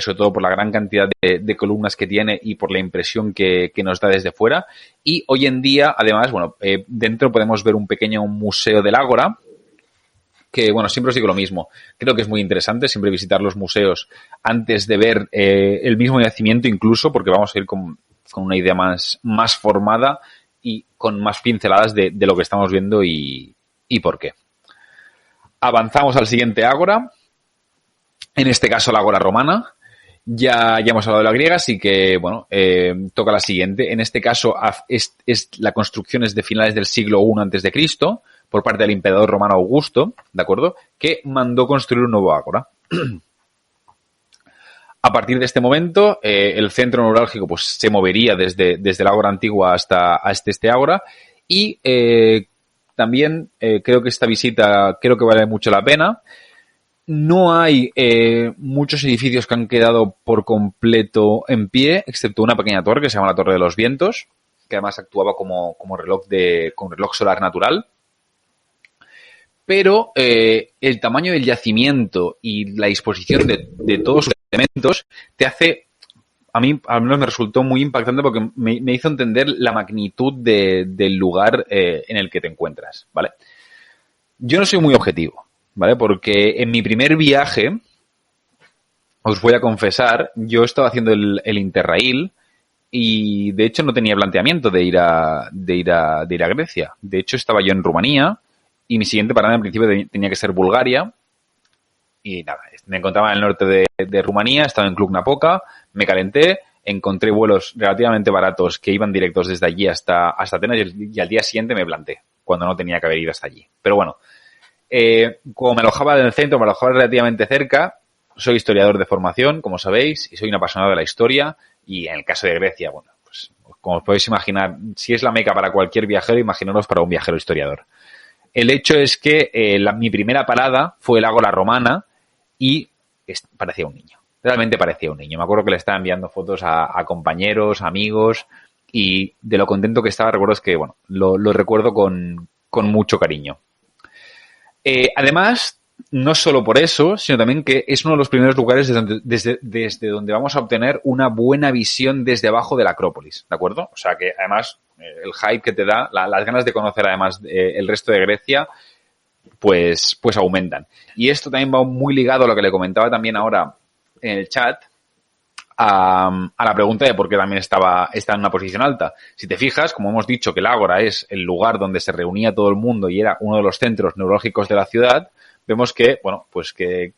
sobre todo por la gran cantidad de columnas que tiene y por la impresión que nos da desde fuera. Y hoy en día, además, bueno, dentro podemos ver un pequeño museo del Ágora, que, bueno, siempre os digo lo mismo. Creo que es muy interesante siempre visitar los museos antes de ver el mismo yacimiento, incluso, porque vamos a ir con una idea más formada y con más pinceladas de lo que estamos viendo y por qué. Avanzamos al siguiente ágora, en este caso la ágora romana. Ya hemos hablado de la griega, así que, bueno, toca la siguiente. En este caso, la construcción es de finales del siglo I a.C., por parte del emperador romano Augusto, ¿de acuerdo?, que mandó construir un nuevo ágora. A partir de este momento, el centro neurálgico pues se movería desde la ágora antigua hasta este ágora y también creo que esta visita vale mucho la pena. No hay muchos edificios que han quedado por completo en pie, excepto una pequeña torre que se llama la Torre de los Vientos, que además actuaba como reloj solar natural. Pero el tamaño del yacimiento y la disposición de todos sus elementos te hace, a mí al menos me resultó muy impactante porque me hizo entender la magnitud del lugar en el que te encuentras, ¿vale? Yo no soy muy objetivo, ¿vale? Porque en mi primer viaje, os voy a confesar, yo estaba haciendo el Interrail y de hecho no tenía planteamiento de ir a Grecia. De hecho estaba yo en Rumanía. Y mi siguiente parada en principio tenía que ser Bulgaria. Y nada, me encontraba en el norte de Rumanía, estaba en Cluj-Napoca, me calenté, encontré vuelos relativamente baratos que iban directos desde allí hasta Atenas y al día siguiente me planté, cuando no tenía que haber ido hasta allí. Pero bueno, como me alojaba en el centro, me alojaba relativamente cerca, soy historiador de formación, como sabéis, y soy un apasionado de la historia, y en el caso de Grecia, bueno, pues como os podéis imaginar, si es la meca para cualquier viajero, imaginaros para un viajero historiador. El hecho es que mi primera parada fue el Ágora Romana y parecía un niño. Realmente parecía un niño. Me acuerdo que le estaba enviando fotos a compañeros, amigos, y de lo contento que estaba, recuerdo es que, bueno, lo recuerdo con mucho cariño. Además, no solo por eso, sino también que es uno de los primeros lugares desde donde vamos a obtener una buena visión desde abajo de la Acrópolis, ¿de acuerdo? O sea que, además, el hype que te da, las ganas de conocer, además, el resto de Grecia, pues aumentan. Y esto también va muy ligado a lo que le comentaba también ahora en el chat, a la pregunta de por qué también está en una posición alta. Si te fijas, como hemos dicho, que el Ágora es el lugar donde se reunía todo el mundo y era uno de los centros neurálgicos de la ciudad, vemos que, bueno, pues que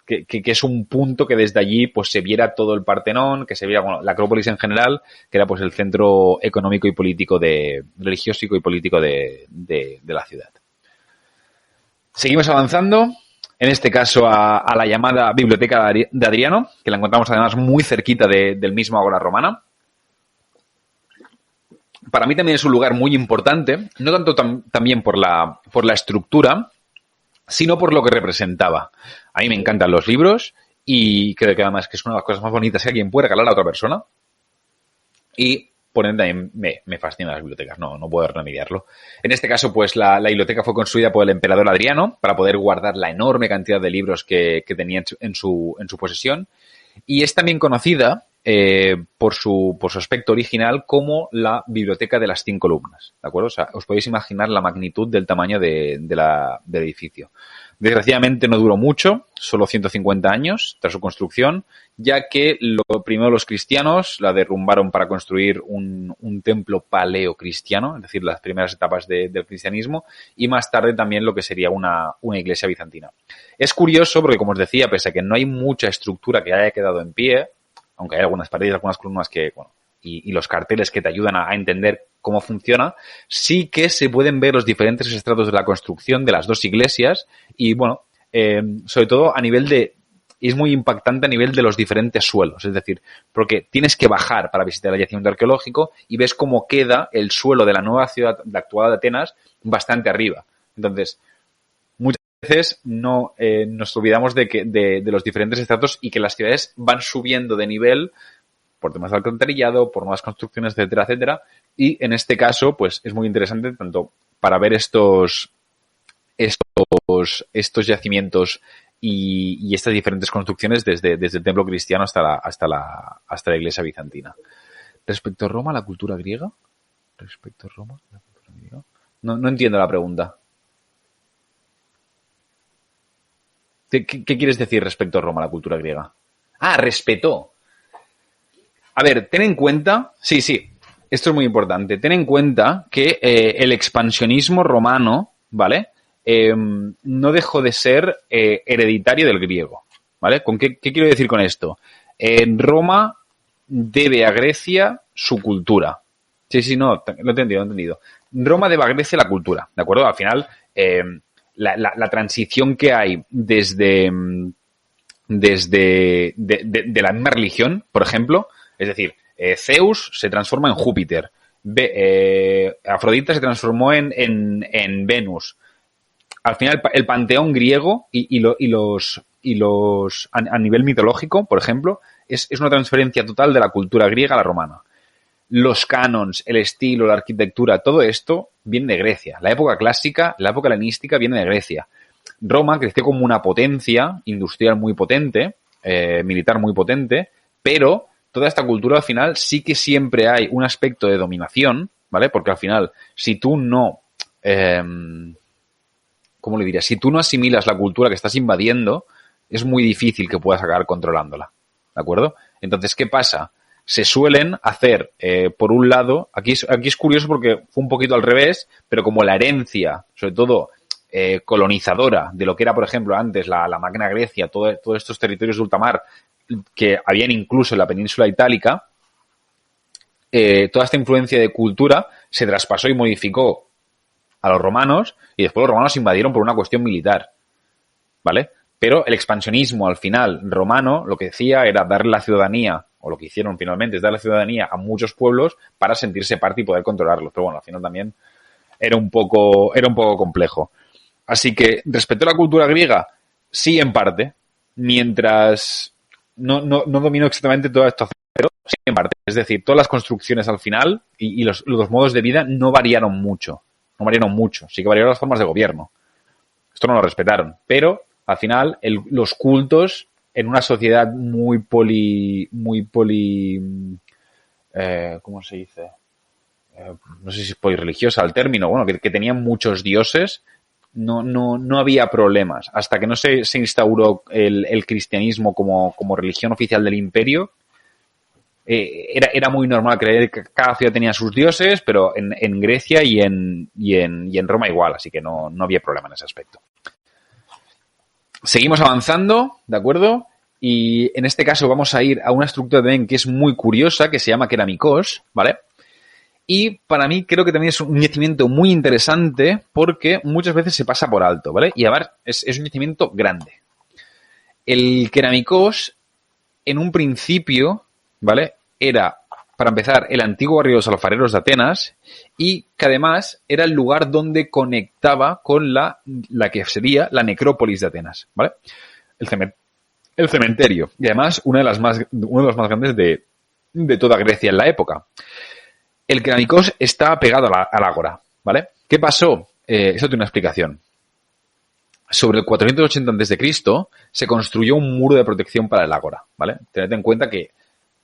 es un punto que desde allí pues se viera todo el Partenón, que se viera, bueno, la Acrópolis en general, que era pues el centro económico y político religioso y político de la ciudad. Seguimos avanzando. En este caso a la llamada Biblioteca de Adriano, que la encontramos además muy cerquita del mismo Ágora Romana. Para mí también es un lugar muy importante, no tanto también por la estructura, sino por lo que representaba. A mí me encantan los libros y creo que además que es una de las cosas más bonitas que alguien puede regalar a otra persona. Y por ende también me fascinan las bibliotecas, no puedo remediarlo. En este caso, pues la biblioteca fue construida por el emperador Adriano para poder guardar la enorme cantidad de libros que tenía en su posesión. Y es también conocida por su aspecto original como la Biblioteca de las 5 columnas, ¿de acuerdo? O sea, os podéis imaginar la magnitud del tamaño del edificio. Desgraciadamente no duró mucho, solo 150 años tras su construcción, ya que primero los cristianos la derrumbaron para construir un templo paleocristiano, es decir, las primeras etapas del cristianismo, y más tarde también lo que sería una iglesia bizantina. Es curioso porque, como os decía, pese a que no hay mucha estructura que haya quedado en pie, aunque hay algunas paredes, algunas columnas que, bueno, y los carteles que te ayudan a entender cómo funciona, sí que se pueden ver los diferentes estratos de la construcción de las dos iglesias y, bueno, sobre todo a nivel es muy impactante a nivel de los diferentes suelos, es decir, porque tienes que bajar para visitar el yacimiento arqueológico y ves cómo queda el suelo de la nueva ciudad, la actual de Atenas, bastante arriba. Entonces, muchas veces nos olvidamos de los diferentes estratos y que las ciudades van subiendo de nivel por temas de alcantarillado, por nuevas construcciones, etcétera, etcétera. Y en este caso, pues es muy interesante tanto para ver estos yacimientos y estas diferentes construcciones desde el templo cristiano hasta la iglesia bizantina. Respecto a Roma, la cultura griega. No entiendo la pregunta. ¿Qué quieres decir respecto a Roma, la cultura griega? Ah, respetó. A ver, ten en cuenta, sí, esto es muy importante, ten en cuenta que el expansionismo romano, ¿vale? No dejó de ser hereditario del griego, ¿vale? ¿Qué quiero decir con esto? Roma debe a Grecia su cultura. Sí, no, lo he entendido. Roma debe a Grecia la cultura, ¿de acuerdo? Al final, la transición que hay desde la misma religión, por ejemplo, es decir, Zeus se transforma en Júpiter, Afrodita se transformó en Venus. Al final, el panteón griego y los a nivel mitológico, por ejemplo, es una transferencia total de la cultura griega a la romana. Los canons, el estilo, la arquitectura, todo esto viene de Grecia. La época clásica, la época helenística viene de Grecia. Roma creció como una potencia industrial muy potente, militar muy potente, pero toda esta cultura al final sí que siempre hay un aspecto de dominación, ¿vale? Porque al final, si tú no, ¿cómo le diría? Si tú no asimilas la cultura que estás invadiendo, es muy difícil que puedas acabar controlándola, ¿de acuerdo? Entonces, ¿qué pasa? Se suelen hacer, por un lado, aquí es curioso porque fue un poquito al revés, pero como la herencia, sobre todo colonizadora de lo que era, por ejemplo, antes la Magna Grecia, todos estos territorios de ultramar, que habían incluso en la península itálica, toda esta influencia de cultura se traspasó y modificó a los romanos, y después los romanos invadieron por una cuestión militar, ¿vale? Pero el expansionismo al final romano lo que decía era darle la ciudadanía, o lo que hicieron finalmente es darle la ciudadanía a muchos pueblos para sentirse parte y poder controlarlos. Pero bueno, al final también era un poco complejo. Así que, respecto a la cultura griega, sí en parte, mientras no domino exactamente toda esta zona, pero sí en parte. Es decir, todas las construcciones al final y los modos de vida no variaron mucho. No variaron mucho. Sí que variaron las formas de gobierno. Esto no lo respetaron. Pero, al final, los cultos en una sociedad muy ¿cómo se dice? No sé si es polireligiosa el término, bueno, que tenían muchos dioses, no había problemas. Hasta que no se instauró el cristianismo como religión oficial del imperio, era muy normal creer que cada ciudad tenía sus dioses, pero en Grecia y en Roma igual, así que no había problema en ese aspecto. Seguimos avanzando, ¿de acuerdo? Y en este caso vamos a ir a una estructura también que es muy curiosa, que se llama Keramikos, ¿vale? Y para mí creo que también es un yacimiento muy interesante porque muchas veces se pasa por alto, ¿vale? Y a ver, es un yacimiento grande. El Keramikos, en un principio, ¿vale? Era, para empezar, el antiguo barrio de los alfareros de Atenas y que además era el lugar donde conectaba con la que sería la necrópolis de Atenas, ¿vale? El cementerio. Y además uno de los más grandes de toda Grecia en la época. El Keramikos está pegado al ágora, ¿vale? ¿Qué pasó? Eso tiene una explicación. Sobre el 480 a.C. se construyó un muro de protección para el ágora, ¿vale? Tened en cuenta que,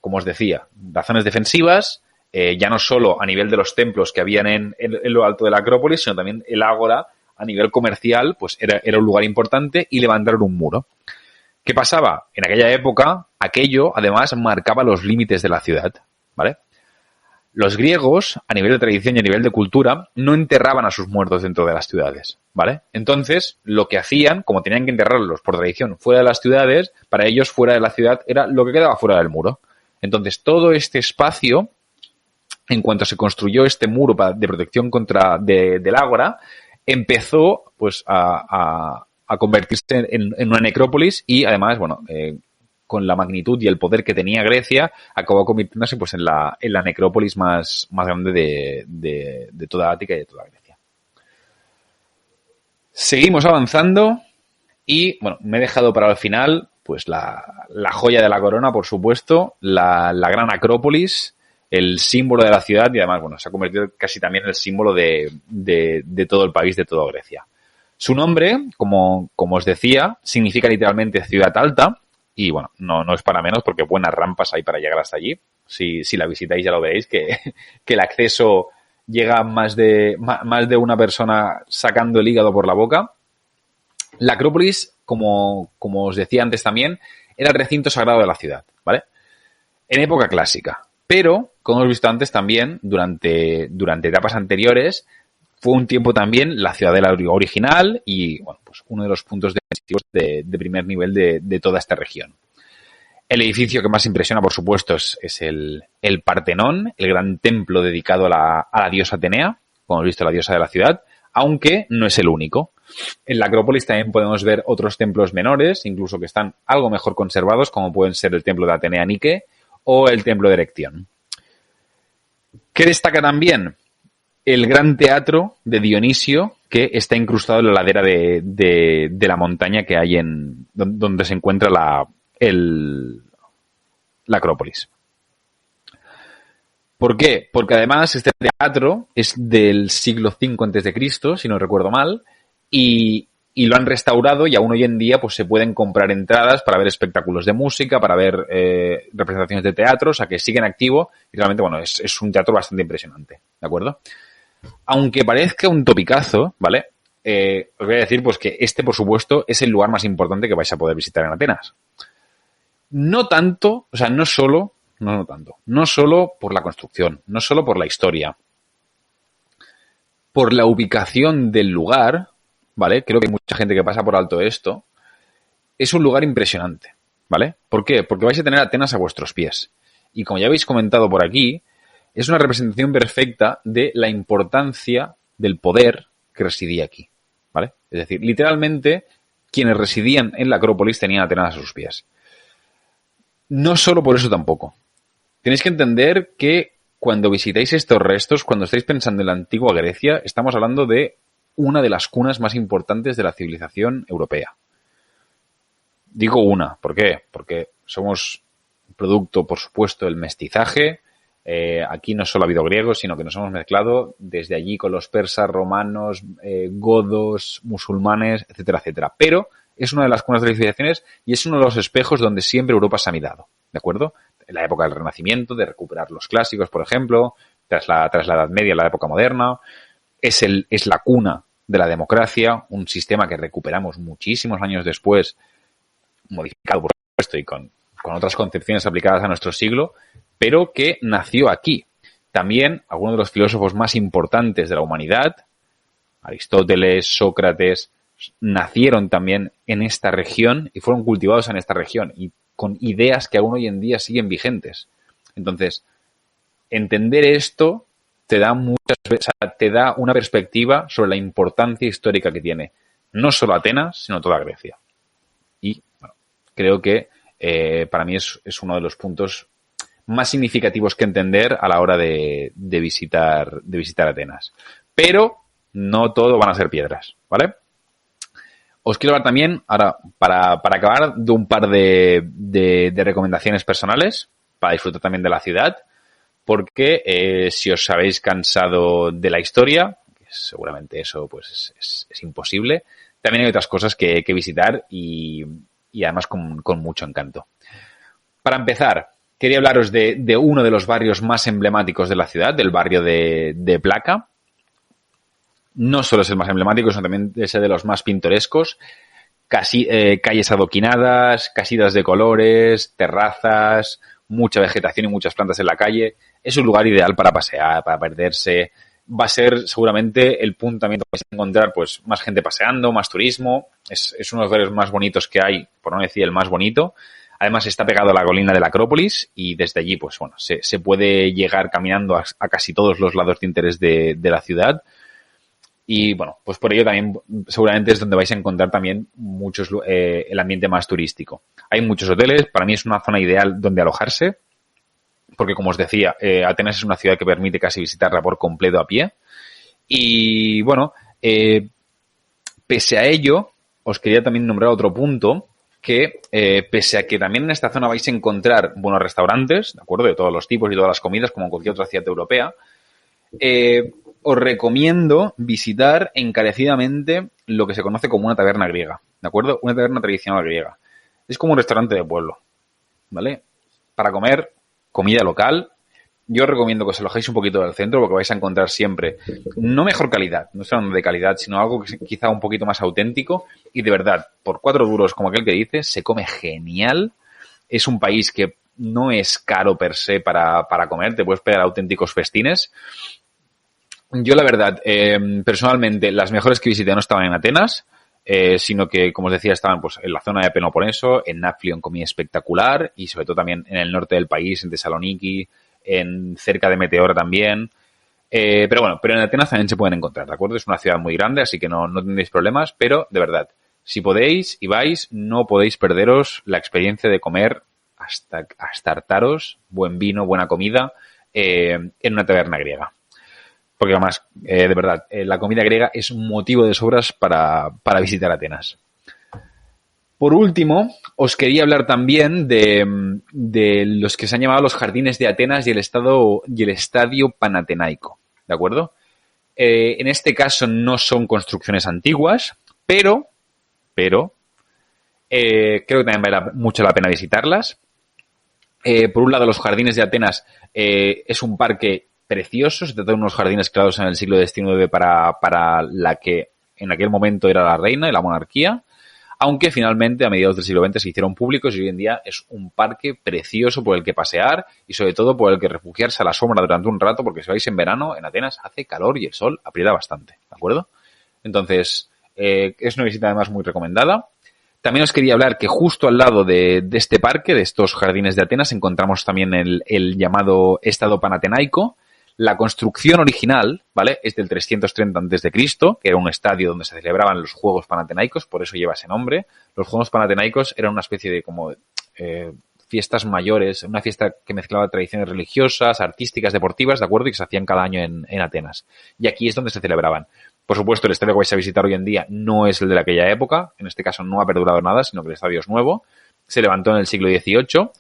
como os decía, razones defensivas, ya no solo a nivel de los templos que habían en lo alto de la Acrópolis, sino también el ágora a nivel comercial, pues era un lugar importante y levantaron un muro. ¿Qué pasaba? En aquella época, aquello, además, marcaba los límites de la ciudad, ¿vale? Los griegos, a nivel de tradición y a nivel de cultura, no enterraban a sus muertos dentro de las ciudades, ¿vale? Entonces, lo que hacían, como tenían que enterrarlos por tradición fuera de las ciudades, para ellos fuera de la ciudad era lo que quedaba fuera del muro. Entonces, todo este espacio, en cuanto se construyó este muro de protección del ágora, empezó pues a convertirse en una necrópolis y además, bueno, con la magnitud y el poder que tenía Grecia, acabó convirtiéndose pues en la necrópolis más grande de toda Ática y de toda Grecia. Seguimos avanzando y, bueno, me he dejado para el final pues la joya de la corona, por supuesto, la gran Acrópolis, el símbolo de la ciudad y además, bueno, se ha convertido casi también en el símbolo de todo el país, de toda Grecia. Su nombre, como os decía, significa literalmente ciudad alta. Y bueno, no es para menos porque buenas rampas hay para llegar hasta allí. Si la visitáis ya lo veréis, que el acceso llega más de una persona sacando el hígado por la boca. La Acrópolis, como os decía antes también, era el recinto sagrado de la ciudad, ¿vale? En época clásica. Pero, como hemos visto antes también, durante etapas anteriores, fue un tiempo también la ciudadela original y, bueno, pues uno de los puntos defensivos de primer nivel de toda esta región. El edificio que más impresiona, por supuesto, es el Partenón, el gran templo dedicado a la diosa Atenea, como hemos visto, la diosa de la ciudad, aunque no es el único. En la Acrópolis también podemos ver otros templos menores, incluso que están algo mejor conservados, como pueden ser el templo de Atenea Nike o el templo de Erección. ¿Qué destaca también? El gran teatro de Dionisio, que está incrustado en la ladera de la montaña que hay donde se encuentra la Acrópolis. ¿Por qué? Porque además este teatro es del siglo V a.C., si no recuerdo mal, y lo han restaurado y aún hoy en día pues se pueden comprar entradas para ver espectáculos de música, para ver representaciones de teatro, o sea que siguen activo y realmente, bueno, es un teatro bastante impresionante, ¿de acuerdo? Aunque parezca un topicazo, ¿vale? Os voy a decir pues que por supuesto, es el lugar más importante que vais a poder visitar en Atenas. No tanto, o sea, no solo por la construcción, no solo por la historia, por la ubicación del lugar, ¿vale? Creo que hay mucha gente que pasa por alto esto. Es un lugar impresionante. ¿vale? ¿Por qué? Porque vais a tener Atenas a vuestros pies. Y como ya habéis comentado por aquí, es una representación perfecta de la importancia del poder que residía aquí, ¿vale? Es decir, literalmente, quienes residían en la Acrópolis tenían Atenas a sus pies. No solo por eso tampoco. Tenéis que entender que cuando visitáis estos restos, cuando estáis pensando en la antigua Grecia, estamos hablando de una de las cunas más importantes de la civilización europea. Digo una, ¿por qué? Porque somos producto, por supuesto, del mestizaje. Aquí no solo ha habido griegos, sino que nos hemos mezclado desde allí con los persas, romanos, godos, musulmanes, etcétera, etcétera. Pero es una de las cunas de las civilizaciones y es uno de los espejos donde siempre Europa se ha mirado, ¿de acuerdo? En la época del Renacimiento, de recuperar los clásicos, por ejemplo, tras la Edad Media, la época moderna. Es la cuna de la democracia, un sistema que recuperamos muchísimos años después, modificado por supuesto y con otras concepciones aplicadas a nuestro siglo, pero que nació aquí. También algunos de los filósofos más importantes de la humanidad, Aristóteles, Sócrates, nacieron también en esta región y fueron cultivados en esta región y con ideas que aún hoy en día siguen vigentes. Entonces, entender esto te da te da una perspectiva sobre la importancia histórica que tiene no solo Atenas, sino toda Grecia. Y bueno, creo que para mí es uno de los puntos más significativos que entender a la hora de visitar Atenas. Pero no todo van a ser piedras, ¿vale? Os quiero hablar también, ahora, para acabar, de un par de recomendaciones personales para disfrutar también de la ciudad, porque si os habéis cansado de la historia, que seguramente eso pues es imposible, también hay otras cosas que visitar y además con mucho encanto. Para empezar, quería hablaros de uno de los barrios más emblemáticos de la ciudad, del barrio de Plaka. No solo es el más emblemático, sino también es de los más pintorescos. Calles adoquinadas, casitas de colores, terrazas, mucha vegetación y muchas plantas en la calle. Es un lugar ideal para pasear, para perderse. Va a ser seguramente el punto también donde vais a encontrar pues más gente paseando, más turismo. Es uno de los barrios más bonitos que hay, por no decir el más bonito. Además está pegado a la colina de la Acrópolis y desde allí pues bueno se puede llegar caminando a casi todos los lados de interés de la ciudad. Y bueno, pues por ello también seguramente es donde vais a encontrar también el ambiente más turístico. Hay muchos hoteles, para mí es una zona ideal donde alojarse, porque como os decía, Atenas es una ciudad que permite casi visitarla por completo a pie. Y bueno, pese a ello, os quería también nombrar otro punto, que pese a que también en esta zona vais a encontrar buenos restaurantes, ¿de acuerdo? De todos los tipos y todas las comidas, como en cualquier otra ciudad europea, os recomiendo visitar encarecidamente lo que se conoce como una taberna griega, ¿de acuerdo? Una taberna tradicional griega. Es como un restaurante de pueblo, ¿vale? Para comer comida local. Yo os recomiendo que os alojéis un poquito del centro porque vais a encontrar siempre, no mejor calidad, no solo de calidad, sino algo que quizá un poquito más auténtico y de verdad, por 4 duros como aquel que dice, se come genial. Es un país que no es caro per se para comer, te puedes pegar auténticos festines. Yo, la verdad, personalmente, las mejores que visité no estaban en Atenas, sino que, como os decía, estaban pues en la zona de Peloponeso, en Nafplion comí espectacular y sobre todo también en el norte del país, en Tesaloniki, cerca de Meteora también. Pero en Atenas también se pueden encontrar, ¿de acuerdo? Es una ciudad muy grande, así que no tendréis problemas, pero de verdad, si podéis y vais, no podéis perderos la experiencia de comer hasta hartaros, buen vino, buena comida, en una taberna griega. Porque además, de verdad, la comida griega es un motivo de sobras para visitar Atenas. Por último, os quería hablar también de los que se han llamado los jardines de Atenas y el estadio Panatenaico, ¿de acuerdo? En este caso no son construcciones antiguas, pero creo que también vale mucho la pena visitarlas. Por un lado, los jardines de Atenas es un parque precioso, se trata de unos jardines creados en el siglo XIX para la que en aquel momento era la reina y la monarquía, aunque finalmente a mediados del siglo XX se hicieron públicos y hoy en día es un parque precioso por el que pasear y sobre todo por el que refugiarse a la sombra durante un rato, porque si vais en verano en Atenas hace calor y el sol aprieta bastante, ¿de acuerdo? Entonces, es una visita además muy recomendada. También os quería hablar que justo al lado de este parque, de estos jardines de Atenas, encontramos también el llamado Estado Panatenaico. La construcción original, ¿vale?, es del 330 a.C., que era un estadio donde se celebraban los Juegos Panatenaicos, por eso lleva ese nombre. Los Juegos Panatenaicos eran una especie de como fiestas mayores, una fiesta que mezclaba tradiciones religiosas, artísticas, deportivas, ¿de acuerdo?, y que se hacían cada año en Atenas. Y aquí es donde se celebraban. Por supuesto, el estadio que vais a visitar hoy en día no es el de aquella época. En este caso no ha perdurado nada, sino que el estadio es nuevo. Se levantó en el siglo XVIII.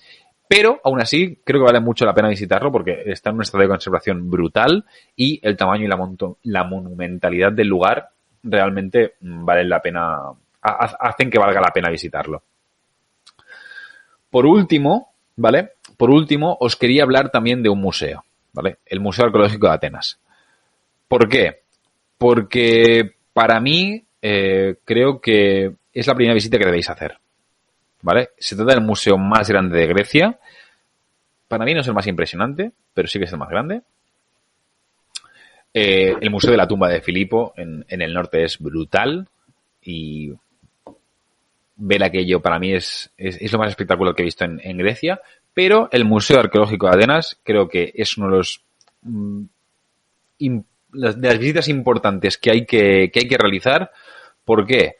Pero, aún así, creo que vale mucho la pena visitarlo porque está en un estado de conservación brutal y el tamaño y la monumentalidad del lugar realmente valen la pena, hacen que valga la pena visitarlo. Por último, ¿vale? Por último, os quería hablar también de un museo, ¿vale? El Museo Arqueológico de Atenas. ¿Por qué? Porque para mí creo que es la primera visita que debéis hacer, ¿vale? Se trata del museo más grande de Grecia. Para mí no es el más impresionante, pero sí que es el más grande. El Museo de la Tumba de Filipo en el norte es brutal y ver aquello para mí es lo más espectacular que he visto en Grecia. Pero el Museo Arqueológico de Atenas creo que es uno de los de las visitas importantes que hay que realizar. ¿Por qué?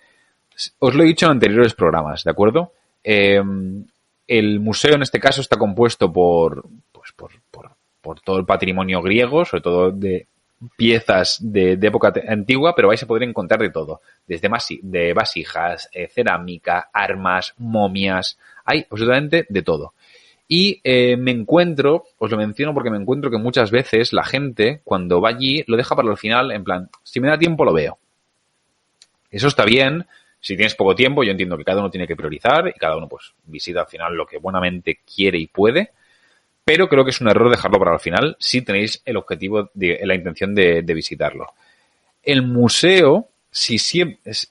Os lo he dicho en anteriores programas, ¿de acuerdo? El museo en este caso está compuesto por todo el patrimonio griego, sobre todo de piezas de época antigua, pero vais a poder encontrar de todo, desde de vasijas, cerámica, armas, momias, hay absolutamente de todo. Y me encuentro, os lo menciono porque me encuentro que muchas veces la gente cuando va allí lo deja para el final, en plan, si me da tiempo lo veo. Eso está bien. Si tienes poco tiempo, yo entiendo que cada uno tiene que priorizar y cada uno pues visita al final lo que buenamente quiere y puede, pero creo que es un error dejarlo para el final si tenéis el objetivo, la intención de visitarlo. El museo,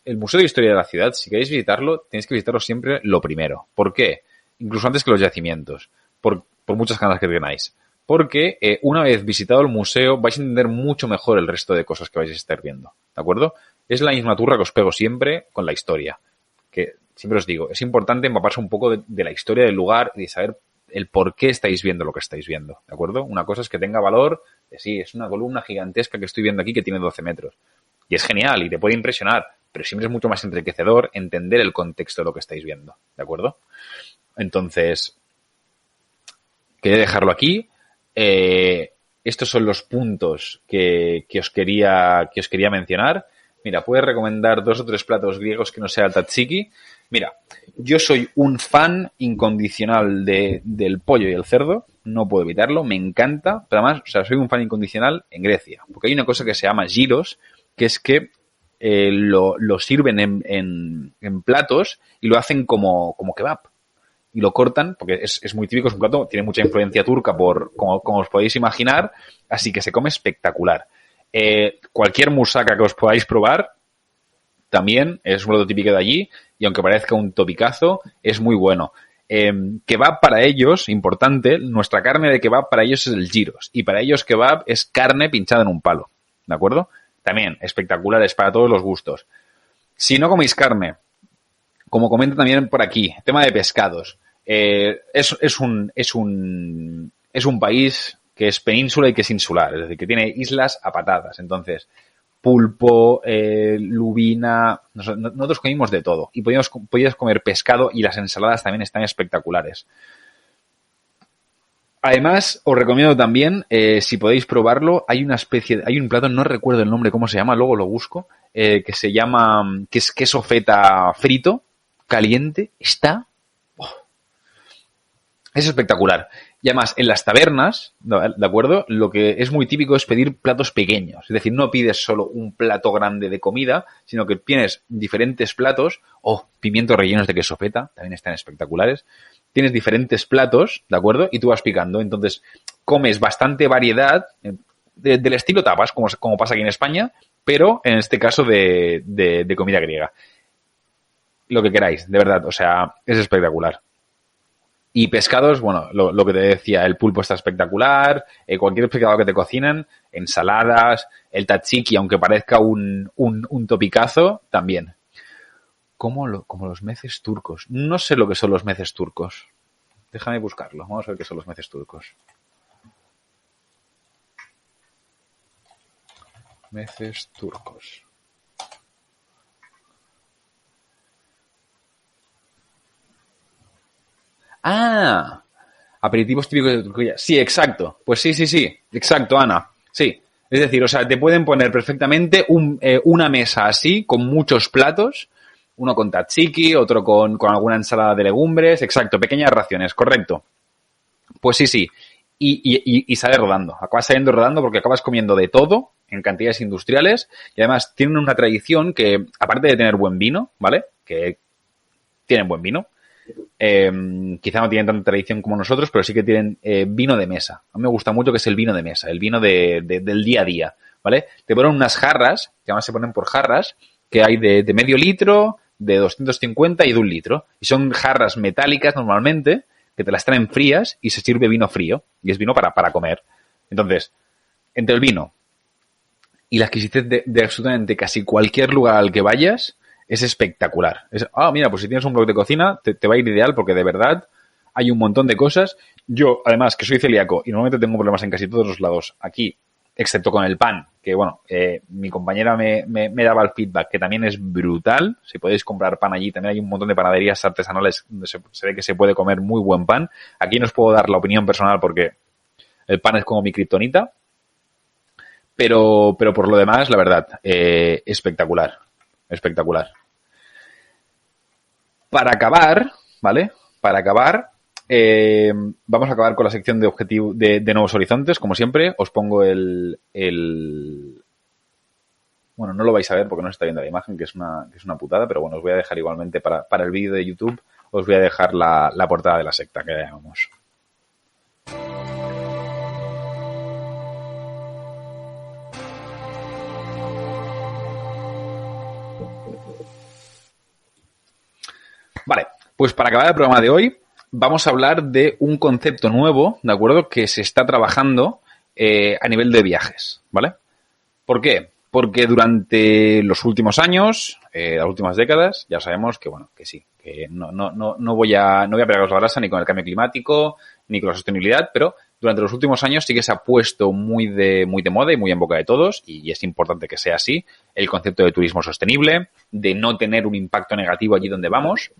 el Museo de Historia de la Ciudad, si queréis visitarlo, tenéis que visitarlo siempre lo primero. ¿Por qué? Incluso antes que los yacimientos, por muchas ganas que tengáis. Porque una vez visitado el museo vais a entender mucho mejor el resto de cosas que vais a estar viendo, ¿de acuerdo? Es la misma turra que os pego siempre con la historia. Que siempre os digo, es importante empaparse un poco de la historia del lugar y de saber el por qué estáis viendo lo que estáis viendo, ¿de acuerdo? Una cosa es que tenga valor, sí, es una columna gigantesca que estoy viendo aquí que tiene 12 metros. Y es genial y te puede impresionar, pero siempre es mucho más enriquecedor entender el contexto de lo que estáis viendo, ¿de acuerdo? Entonces, quería dejarlo aquí. Estos son los puntos que os quería mencionar. Mira, puedes recomendar 2 o 3 platos griegos que no sea el tzatziki. Mira, yo soy un fan incondicional del pollo y el cerdo. No puedo evitarlo, me encanta. Pero además, o sea, soy un fan incondicional en Grecia. Porque hay una cosa que se llama gyros, que es que lo sirven en platos y lo hacen como kebab. Y lo cortan, porque es muy típico, es un plato, tiene mucha influencia turca como os podéis imaginar, así que se come espectacular. Cualquier musaca que os podáis probar también es un plato típico de allí y aunque parezca un topicazo, es muy bueno. Kebab para ellos, importante, nuestra carne de kebab para ellos es el gyros y para ellos kebab es carne pinchada en un palo, ¿de acuerdo? También espectaculares para todos los gustos. Si no coméis carne, como comenta también por aquí, tema de pescados. Es un país que es península y que es insular, es decir, que tiene islas a patadas. Entonces, pulpo, lubina, nosotros comimos de todo. Y podías comer pescado y las ensaladas también están espectaculares. Además, os recomiendo también, si podéis probarlo, hay un plato, no recuerdo el nombre, cómo se llama, luego lo busco, que es queso feta frito, caliente, es espectacular. Y además, en las tabernas, ¿de acuerdo? Lo que es muy típico es pedir platos pequeños. Es decir, no pides solo un plato grande de comida, sino que tienes diferentes platos, pimientos rellenos de queso feta, también están espectaculares. Tienes diferentes platos, ¿de acuerdo? Y tú vas picando. Entonces, comes bastante variedad del estilo tapas, como pasa aquí en España, pero en este caso de comida griega. Lo que queráis, de verdad, o sea, es espectacular. Y pescados, bueno, lo que te decía, el pulpo está espectacular, cualquier pescado que te cocinen, ensaladas, el tzatziki, aunque parezca un topicazo, también. Como los meces turcos. No sé lo que son los meces turcos. Déjame buscarlo. Vamos a ver qué son los meces turcos. Meces turcos. Ah, aperitivos típicos de Turquía. Sí, exacto. Pues sí. Exacto, Ana. Sí. Es decir, o sea, te pueden poner perfectamente una mesa así, con muchos platos. Uno con tzatziki, otro con alguna ensalada de legumbres. Exacto, pequeñas raciones, correcto. Pues sí. Y sale rodando. Acabas saliendo rodando porque acabas comiendo de todo en cantidades industriales. Y además tienen una tradición que, aparte de tener buen vino, ¿vale? Que tienen buen vino. Quizá no tienen tanta tradición como nosotros, pero sí que tienen vino de mesa. A mí me gusta mucho que es el vino de mesa, el vino del día a día, ¿vale? Te ponen unas jarras, que además se ponen por jarras, que hay de medio litro, de 250 y de 1 litro. Y son jarras metálicas normalmente, que te las traen frías y se sirve vino frío. Y es vino para comer. Entonces, entre el vino y la exquisitez de absolutamente casi cualquier lugar al que vayas, es espectacular. Mira, pues si tienes un blog de cocina, te va a ir ideal porque de verdad hay un montón de cosas. Yo, además, que soy celíaco y normalmente tengo problemas en casi todos los lados aquí, excepto con el pan, que bueno, mi compañera me daba el feedback, que también es brutal. Si podéis comprar pan allí, también hay un montón de panaderías artesanales donde se ve que se puede comer muy buen pan. Aquí no os puedo dar la opinión personal porque el pan es como mi kriptonita. Pero por lo demás, la verdad, espectacular. Espectacular. Para acabar, ¿vale? Para acabar, vamos a acabar con la sección de objetivo de nuevos horizontes. Como siempre, os pongo bueno, no lo vais a ver porque no se está viendo la imagen, que es una putada, pero bueno, os voy a dejar igualmente para el vídeo de YouTube, os voy a dejar la portada de la secta que llamamos. Vale, pues para acabar el programa de hoy, vamos a hablar de un concepto nuevo, ¿de acuerdo? Que se está trabajando a nivel de viajes, ¿vale? ¿Por qué? Porque durante los últimos años, las últimas décadas, ya sabemos que, bueno, que sí, que no voy a pegaros la brasa ni con el cambio climático, ni con la sostenibilidad, pero durante los últimos años sí que se ha puesto muy de moda y muy en boca de todos, y es importante que sea así, el concepto de turismo sostenible, de no tener un impacto negativo allí donde vamos.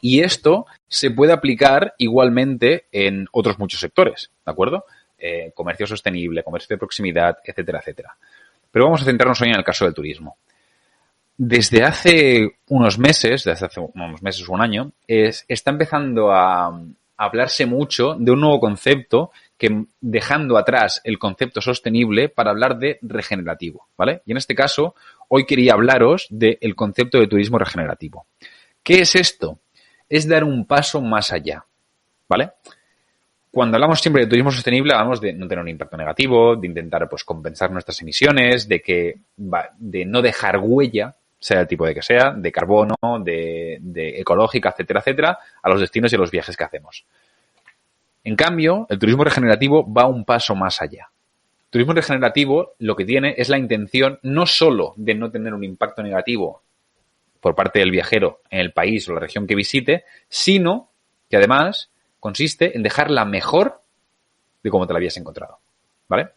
Y esto se puede aplicar igualmente en otros muchos sectores, ¿de acuerdo? Comercio sostenible, comercio de proximidad, etcétera, etcétera. Pero vamos a centrarnos hoy en el caso del turismo. Desde hace unos meses o un año, está empezando a hablarse mucho de un nuevo concepto que, dejando atrás el concepto sostenible para hablar de regenerativo, ¿vale? Y en este caso, hoy quería hablaros del concepto de turismo regenerativo. ¿Qué es esto? Es dar un paso más allá, ¿vale? Cuando hablamos siempre de turismo sostenible, hablamos de no tener un impacto negativo, de intentar pues compensar nuestras emisiones, de no dejar huella, sea el tipo de que sea, de carbono, de ecológica, etcétera, etcétera, a los destinos y a los viajes que hacemos. En cambio, el turismo regenerativo va un paso más allá. El turismo regenerativo lo que tiene es la intención no solo de no tener un impacto negativo por parte del viajero en el país o la región que visite, sino que además consiste en dejarla mejor de como te la habías encontrado, ¿vale?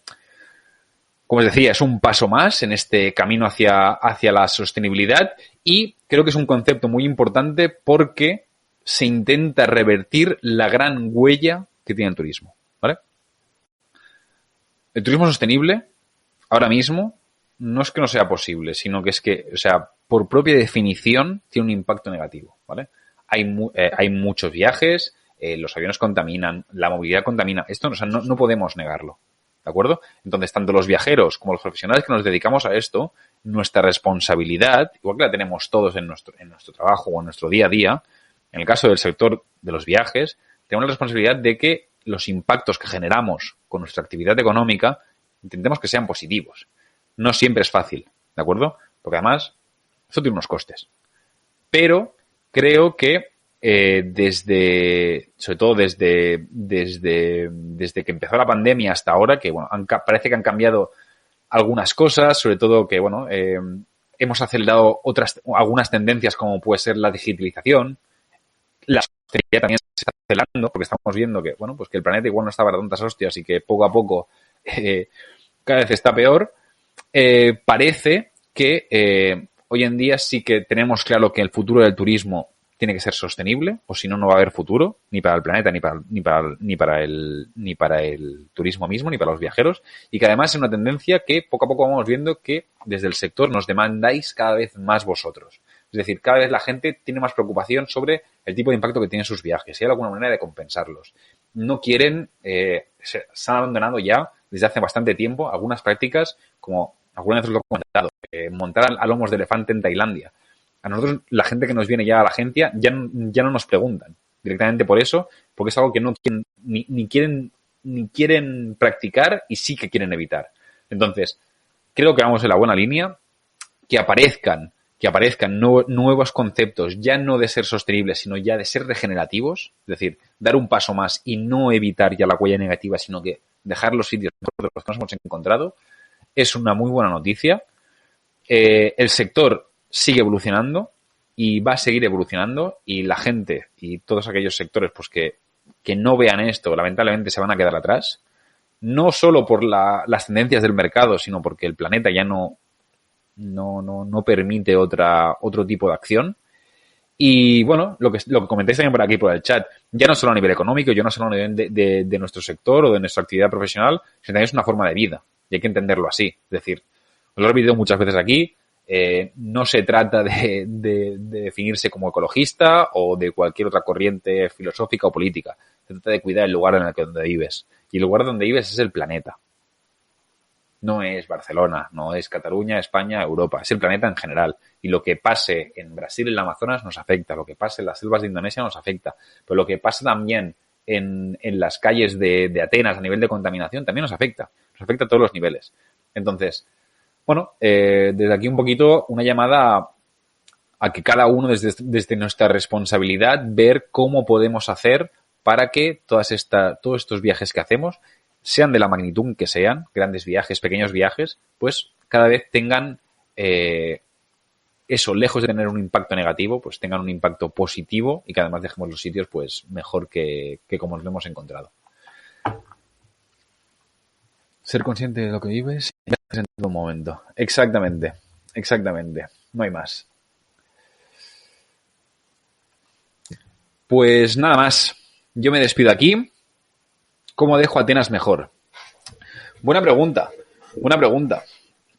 Como os decía, es un paso más en este camino hacia la sostenibilidad y creo que es un concepto muy importante porque se intenta revertir la gran huella que tiene el turismo, ¿vale? El turismo sostenible, ahora mismo, no es que no sea posible, sino que es que, o sea, por propia definición, tiene un impacto negativo, ¿vale? Hay muchos viajes, los aviones contaminan, la movilidad contamina. Esto, o sea, no podemos negarlo, ¿de acuerdo? Entonces, tanto los viajeros como los profesionales que nos dedicamos a esto, nuestra responsabilidad, igual que la tenemos todos en nuestro trabajo o en nuestro día a día, en el caso del sector de los viajes, tenemos la responsabilidad de que los impactos que generamos con nuestra actividad económica intentemos que sean positivos. No siempre es fácil, ¿de acuerdo? Porque además, esto tiene unos costes. Pero creo que sobre todo desde que empezó la pandemia hasta ahora, que bueno, parece que han cambiado algunas cosas, sobre todo que bueno, hemos acelerado algunas tendencias como puede ser la digitalización, la sostenibilidad también se está acelerando porque estamos viendo que, bueno, pues que el planeta igual no está para tantas hostias y que poco a poco cada vez está peor. Parece que hoy en día sí que tenemos claro que el futuro del turismo tiene que ser sostenible, o si no, no va a haber futuro, ni para el planeta, ni para el turismo mismo, ni para los viajeros, y que además es una tendencia que poco a poco vamos viendo que desde el sector nos demandáis cada vez más vosotros. Es decir, cada vez la gente tiene más preocupación sobre el tipo de impacto que tienen sus viajes, y hay alguna manera de compensarlos. No quieren, se han abandonado ya desde hace bastante tiempo algunas prácticas, como alguna vez os lo he comentado, montar a lomos de elefante en Tailandia. A nosotros, la gente que nos viene ya a la agencia, ya no nos preguntan directamente por eso, porque es algo que no quieren, ni quieren practicar y sí que quieren evitar. Entonces, creo que vamos en la buena línea, que aparezcan nuevos conceptos, ya no de ser sostenibles, sino ya de ser regenerativos, es decir, dar un paso más y no evitar ya la huella negativa, sino que dejar los sitios de los que nos hemos encontrado, es una muy buena noticia. El sector sigue evolucionando y va a seguir evolucionando, y la gente y todos aquellos sectores pues que no vean esto, lamentablemente se van a quedar atrás, no solo por las tendencias del mercado, sino porque el planeta ya no permite otro tipo de acción. Y bueno, lo que comentáis también por aquí, por el chat, ya no solo a nivel económico, ya no solo a nivel de nuestro sector o de nuestra actividad profesional, sino también es una forma de vida, y hay que entenderlo así. Es decir, os lo he repetido muchas veces aquí, no se trata de definirse como ecologista o de cualquier otra corriente filosófica o política. Se trata de cuidar el lugar en el que donde vives. Y el lugar donde vives es el planeta. No es Barcelona, no es Cataluña, España, Europa. Es el planeta en general. Y lo que pase en Brasil, en el Amazonas, nos afecta. Lo que pase en las selvas de Indonesia nos afecta. Pero lo que pasa también en las calles de Atenas a nivel de contaminación también nos afecta. Nos afecta a todos los niveles. Entonces, bueno, desde aquí un poquito una llamada a que cada uno desde nuestra responsabilidad ver cómo podemos hacer para que todos estos viajes que hacemos, sean de la magnitud que sean, grandes viajes, pequeños viajes, pues cada vez tengan eso, lejos de tener un impacto negativo, pues tengan un impacto positivo y que además dejemos los sitios pues mejor que como nos lo hemos encontrado. Ser consciente de lo que vives en todo momento. Exactamente. No hay más. Pues nada más. Yo me despido aquí. ¿Cómo dejo Atenas mejor? Buena pregunta.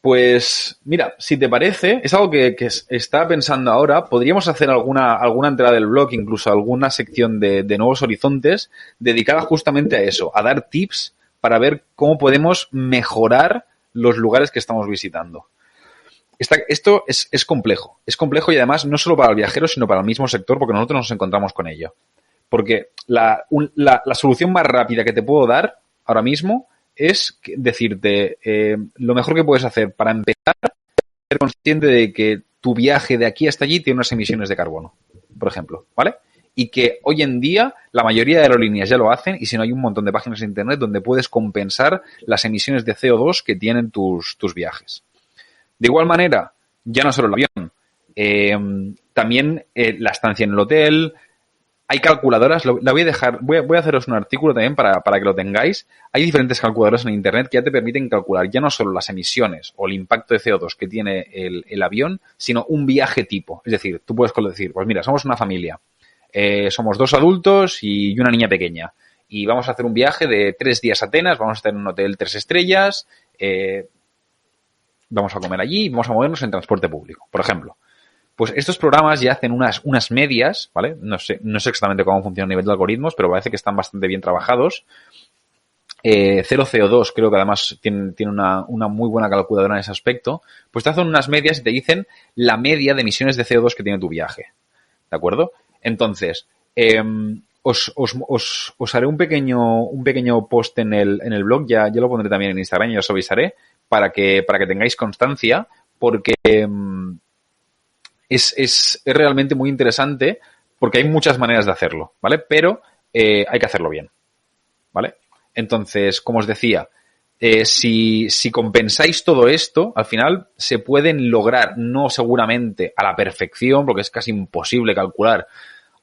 Pues mira, si te parece, es algo que estaba pensando ahora, podríamos hacer alguna entrada del blog, incluso alguna sección de nuevos horizontes dedicada justamente a eso, a dar tips para ver cómo podemos mejorar los lugares que estamos visitando. Esto es complejo. Es complejo y además no solo para el viajero, sino para el mismo sector, porque nosotros nos encontramos con ello. Porque la solución más rápida que te puedo dar ahora mismo es decirte lo mejor que puedes hacer para empezar a ser consciente de que tu viaje de aquí hasta allí tiene unas emisiones de carbono, por ejemplo, ¿vale? Y que hoy en día la mayoría de aerolíneas ya lo hacen, y si no hay un montón de páginas en internet donde puedes compensar las emisiones de CO2 que tienen tus viajes. De igual manera, ya no solo el avión, también la estancia en el hotel. Hay calculadoras, la voy a dejar, voy a haceros un artículo también para que lo tengáis. Hay diferentes calculadoras en internet que ya te permiten calcular ya no solo las emisiones o el impacto de CO2 que tiene el avión, sino un viaje tipo. Es decir, tú puedes decir, pues mira, somos una familia, somos 2 adultos y una niña pequeña, y vamos a hacer un viaje de 3 días a Atenas, vamos a estar en un hotel 3 estrellas, vamos a comer allí y vamos a movernos en transporte público, por ejemplo. Pues estos programas ya hacen unas medias, ¿vale? No sé exactamente cómo funciona a nivel de algoritmos, pero parece que están bastante bien trabajados. Cero CO2 creo que además tiene una muy buena calculadora en ese aspecto. Pues te hacen unas medias y te dicen la media de emisiones de CO2 que tiene tu viaje. ¿De acuerdo? Entonces, os haré un pequeño post en el blog, ya lo pondré también en Instagram y os avisaré para que tengáis constancia, porque es realmente muy interesante, porque hay muchas maneras de hacerlo, ¿vale? Pero hay que hacerlo bien, ¿vale? Entonces, como os decía, si compensáis todo esto, al final se pueden lograr, no seguramente a la perfección, porque es casi imposible calcular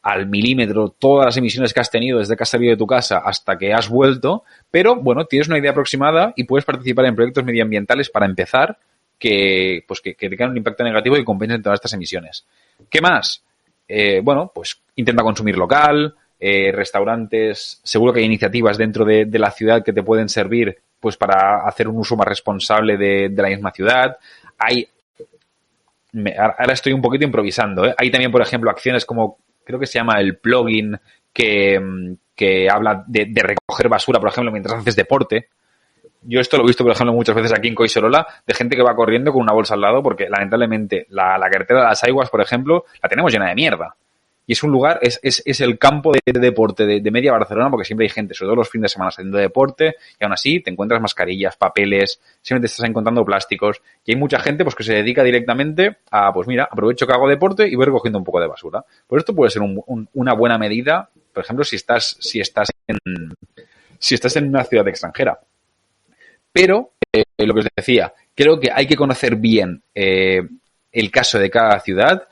al milímetro todas las emisiones que has tenido desde que has salido de tu casa hasta que has vuelto, pero bueno, tienes una idea aproximada y puedes participar en proyectos medioambientales para empezar que tengan un impacto negativo y compensen todas estas emisiones. ¿Qué más? Bueno, pues intenta consumir local, restaurantes, seguro que hay iniciativas dentro de la ciudad que te pueden servir pues para hacer un uso más responsable de la misma ciudad. Ahora estoy un poquito improvisando, ¿eh? Hay también, por ejemplo, acciones como, creo que se llama el plugin, que habla de recoger basura, por ejemplo, mientras haces deporte. Yo esto lo he visto, por ejemplo, muchas veces aquí en Collserola, de gente que va corriendo con una bolsa al lado, porque lamentablemente la carretera de las Aigües, por ejemplo, la tenemos llena de mierda. Y es un lugar, es el campo de deporte de media Barcelona, porque siempre hay gente, sobre todo los fines de semana, haciendo deporte, y aún así te encuentras mascarillas, papeles, siempre te estás encontrando plásticos. Y hay mucha gente pues que se dedica directamente a, pues mira, aprovecho que hago deporte y voy recogiendo un poco de basura. Pues esto puede ser una buena medida, por ejemplo, si estás en una ciudad extranjera. Pero, lo que os decía, creo que hay que conocer bien el caso de cada ciudad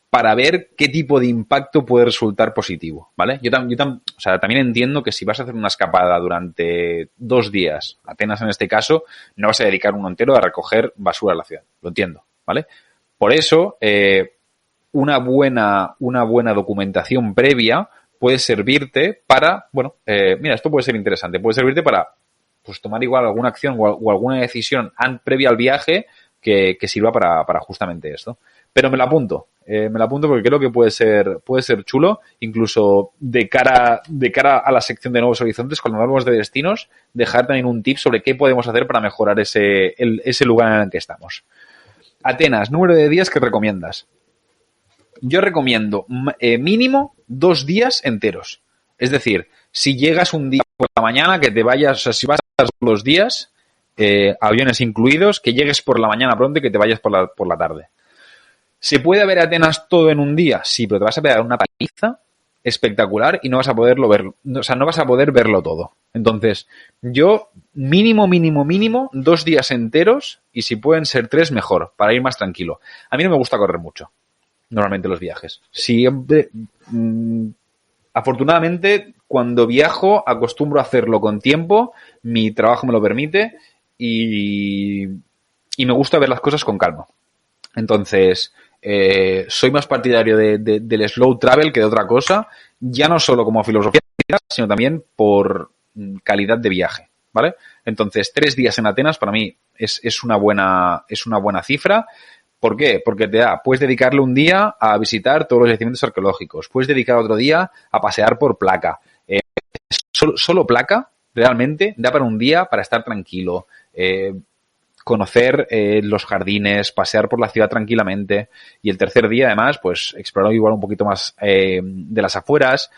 para ver qué tipo de impacto puede resultar positivo, ¿vale? Yo también entiendo que si vas a hacer una escapada durante 2 días, Atenas en este caso, no vas a dedicar uno entero a recoger basura en la ciudad. Lo entiendo, ¿vale? Por eso, una buena documentación previa puede servirte para, mira, esto puede ser interesante, puede servirte para pues tomar igual alguna acción o alguna decisión previa al viaje que sirva para justamente esto. Pero me la apunto porque creo que puede ser chulo, incluso de cara a la sección de nuevos horizontes, cuando hablamos de destinos, dejar también un tip sobre qué podemos hacer para mejorar ese lugar en el que estamos. Atenas, número de días que recomiendas. Yo recomiendo mínimo 2 días enteros. Es decir, si llegas un día por la mañana, que te vayas, o sea, si vas a estar los días, aviones incluidos, que llegues por la mañana pronto y que te vayas por la tarde. ¿Se puede ver Atenas todo en un día? Sí, pero te vas a pegar una paliza espectacular y no vas a poderlo ver, o sea, no vas a poder verlo todo. Entonces, yo mínimo 2 días enteros y si pueden ser 3 mejor, para ir más tranquilo. A mí no me gusta correr mucho, normalmente los viajes. Siempre, afortunadamente, cuando viajo acostumbro a hacerlo con tiempo, mi trabajo me lo permite y me gusta ver las cosas con calma. Entonces, soy más partidario del slow travel que de otra cosa, ya no solo como filosofía, sino también por calidad de viaje, ¿vale? Entonces, 3 días en Atenas para mí es una buena cifra. ¿Por qué? Porque puedes dedicarle un día a visitar todos los yacimientos arqueológicos, puedes dedicar otro día a pasear por Placa. Solo Placa realmente da para un día para estar tranquilo, conocer los jardines, pasear por la ciudad tranquilamente, y el tercer día además pues explorar igual un poquito más de las afueras.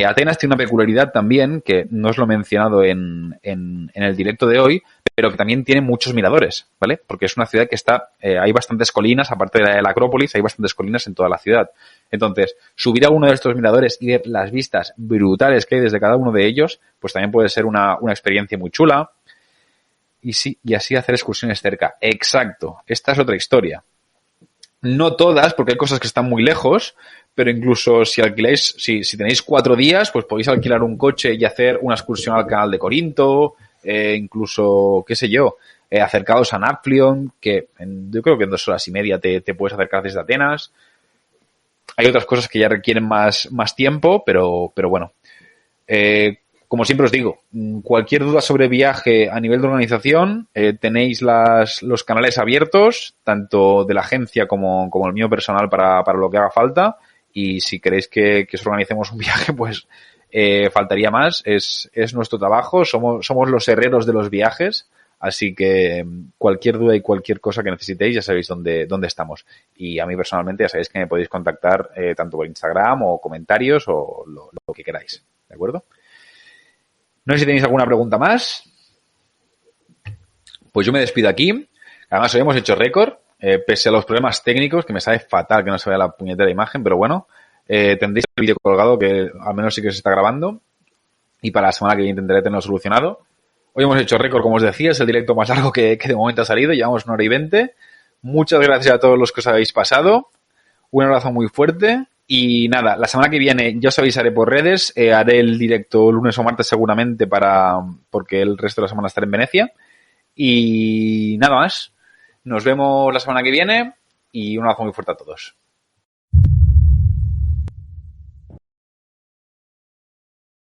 Atenas tiene una peculiaridad también que no os lo he mencionado en el directo de hoy, pero que también tiene muchos miradores, ¿vale? Porque es una ciudad que hay bastantes colinas, aparte de la Acrópolis, hay bastantes colinas en toda la ciudad. Entonces, subir a uno de estos miradores y ver las vistas brutales que hay desde cada uno de ellos, pues también puede ser una experiencia muy chula. Y así hacer excursiones cerca. Exacto. Esta es otra historia. No todas, porque hay cosas que están muy lejos, pero incluso si tenéis 4 días, pues podéis alquilar un coche y hacer una excursión al canal de Corinto, incluso, qué sé yo, acercados a Nafplion, que yo creo que en 2 horas y media te puedes acercar desde Atenas. Hay otras cosas que ya requieren más tiempo, pero bueno. Como siempre os digo, cualquier duda sobre viaje a nivel de organización, tenéis los canales abiertos, tanto de la agencia como el mío personal para lo que haga falta. Y si queréis que os organicemos un viaje, pues faltaría más. Es nuestro trabajo, somos los herreros de los viajes. Así que cualquier duda y cualquier cosa que necesitéis ya sabéis dónde estamos. Y a mí personalmente ya sabéis que me podéis contactar tanto por Instagram o comentarios o lo que queráis. ¿De acuerdo? No sé si tenéis alguna pregunta más. Pues yo me despido aquí. Además, hoy hemos hecho récord, pese a los problemas técnicos, que me sabe fatal que no se vea la puñetera imagen, pero bueno, tendréis el vídeo colgado, que al menos sí que se está grabando. Y para la semana que viene intentaré tenerlo solucionado. Hoy hemos hecho récord, como os decía, es el directo más largo que de momento ha salido, llevamos 1 hora y 20. Muchas gracias a todos los que os habéis pasado. Un abrazo muy fuerte. Y nada, la semana que viene ya os avisaré por redes. Haré el directo lunes o martes seguramente porque el resto de la semana estaré en Venecia. Y nada más. Nos vemos la semana que viene y un abrazo muy fuerte a todos.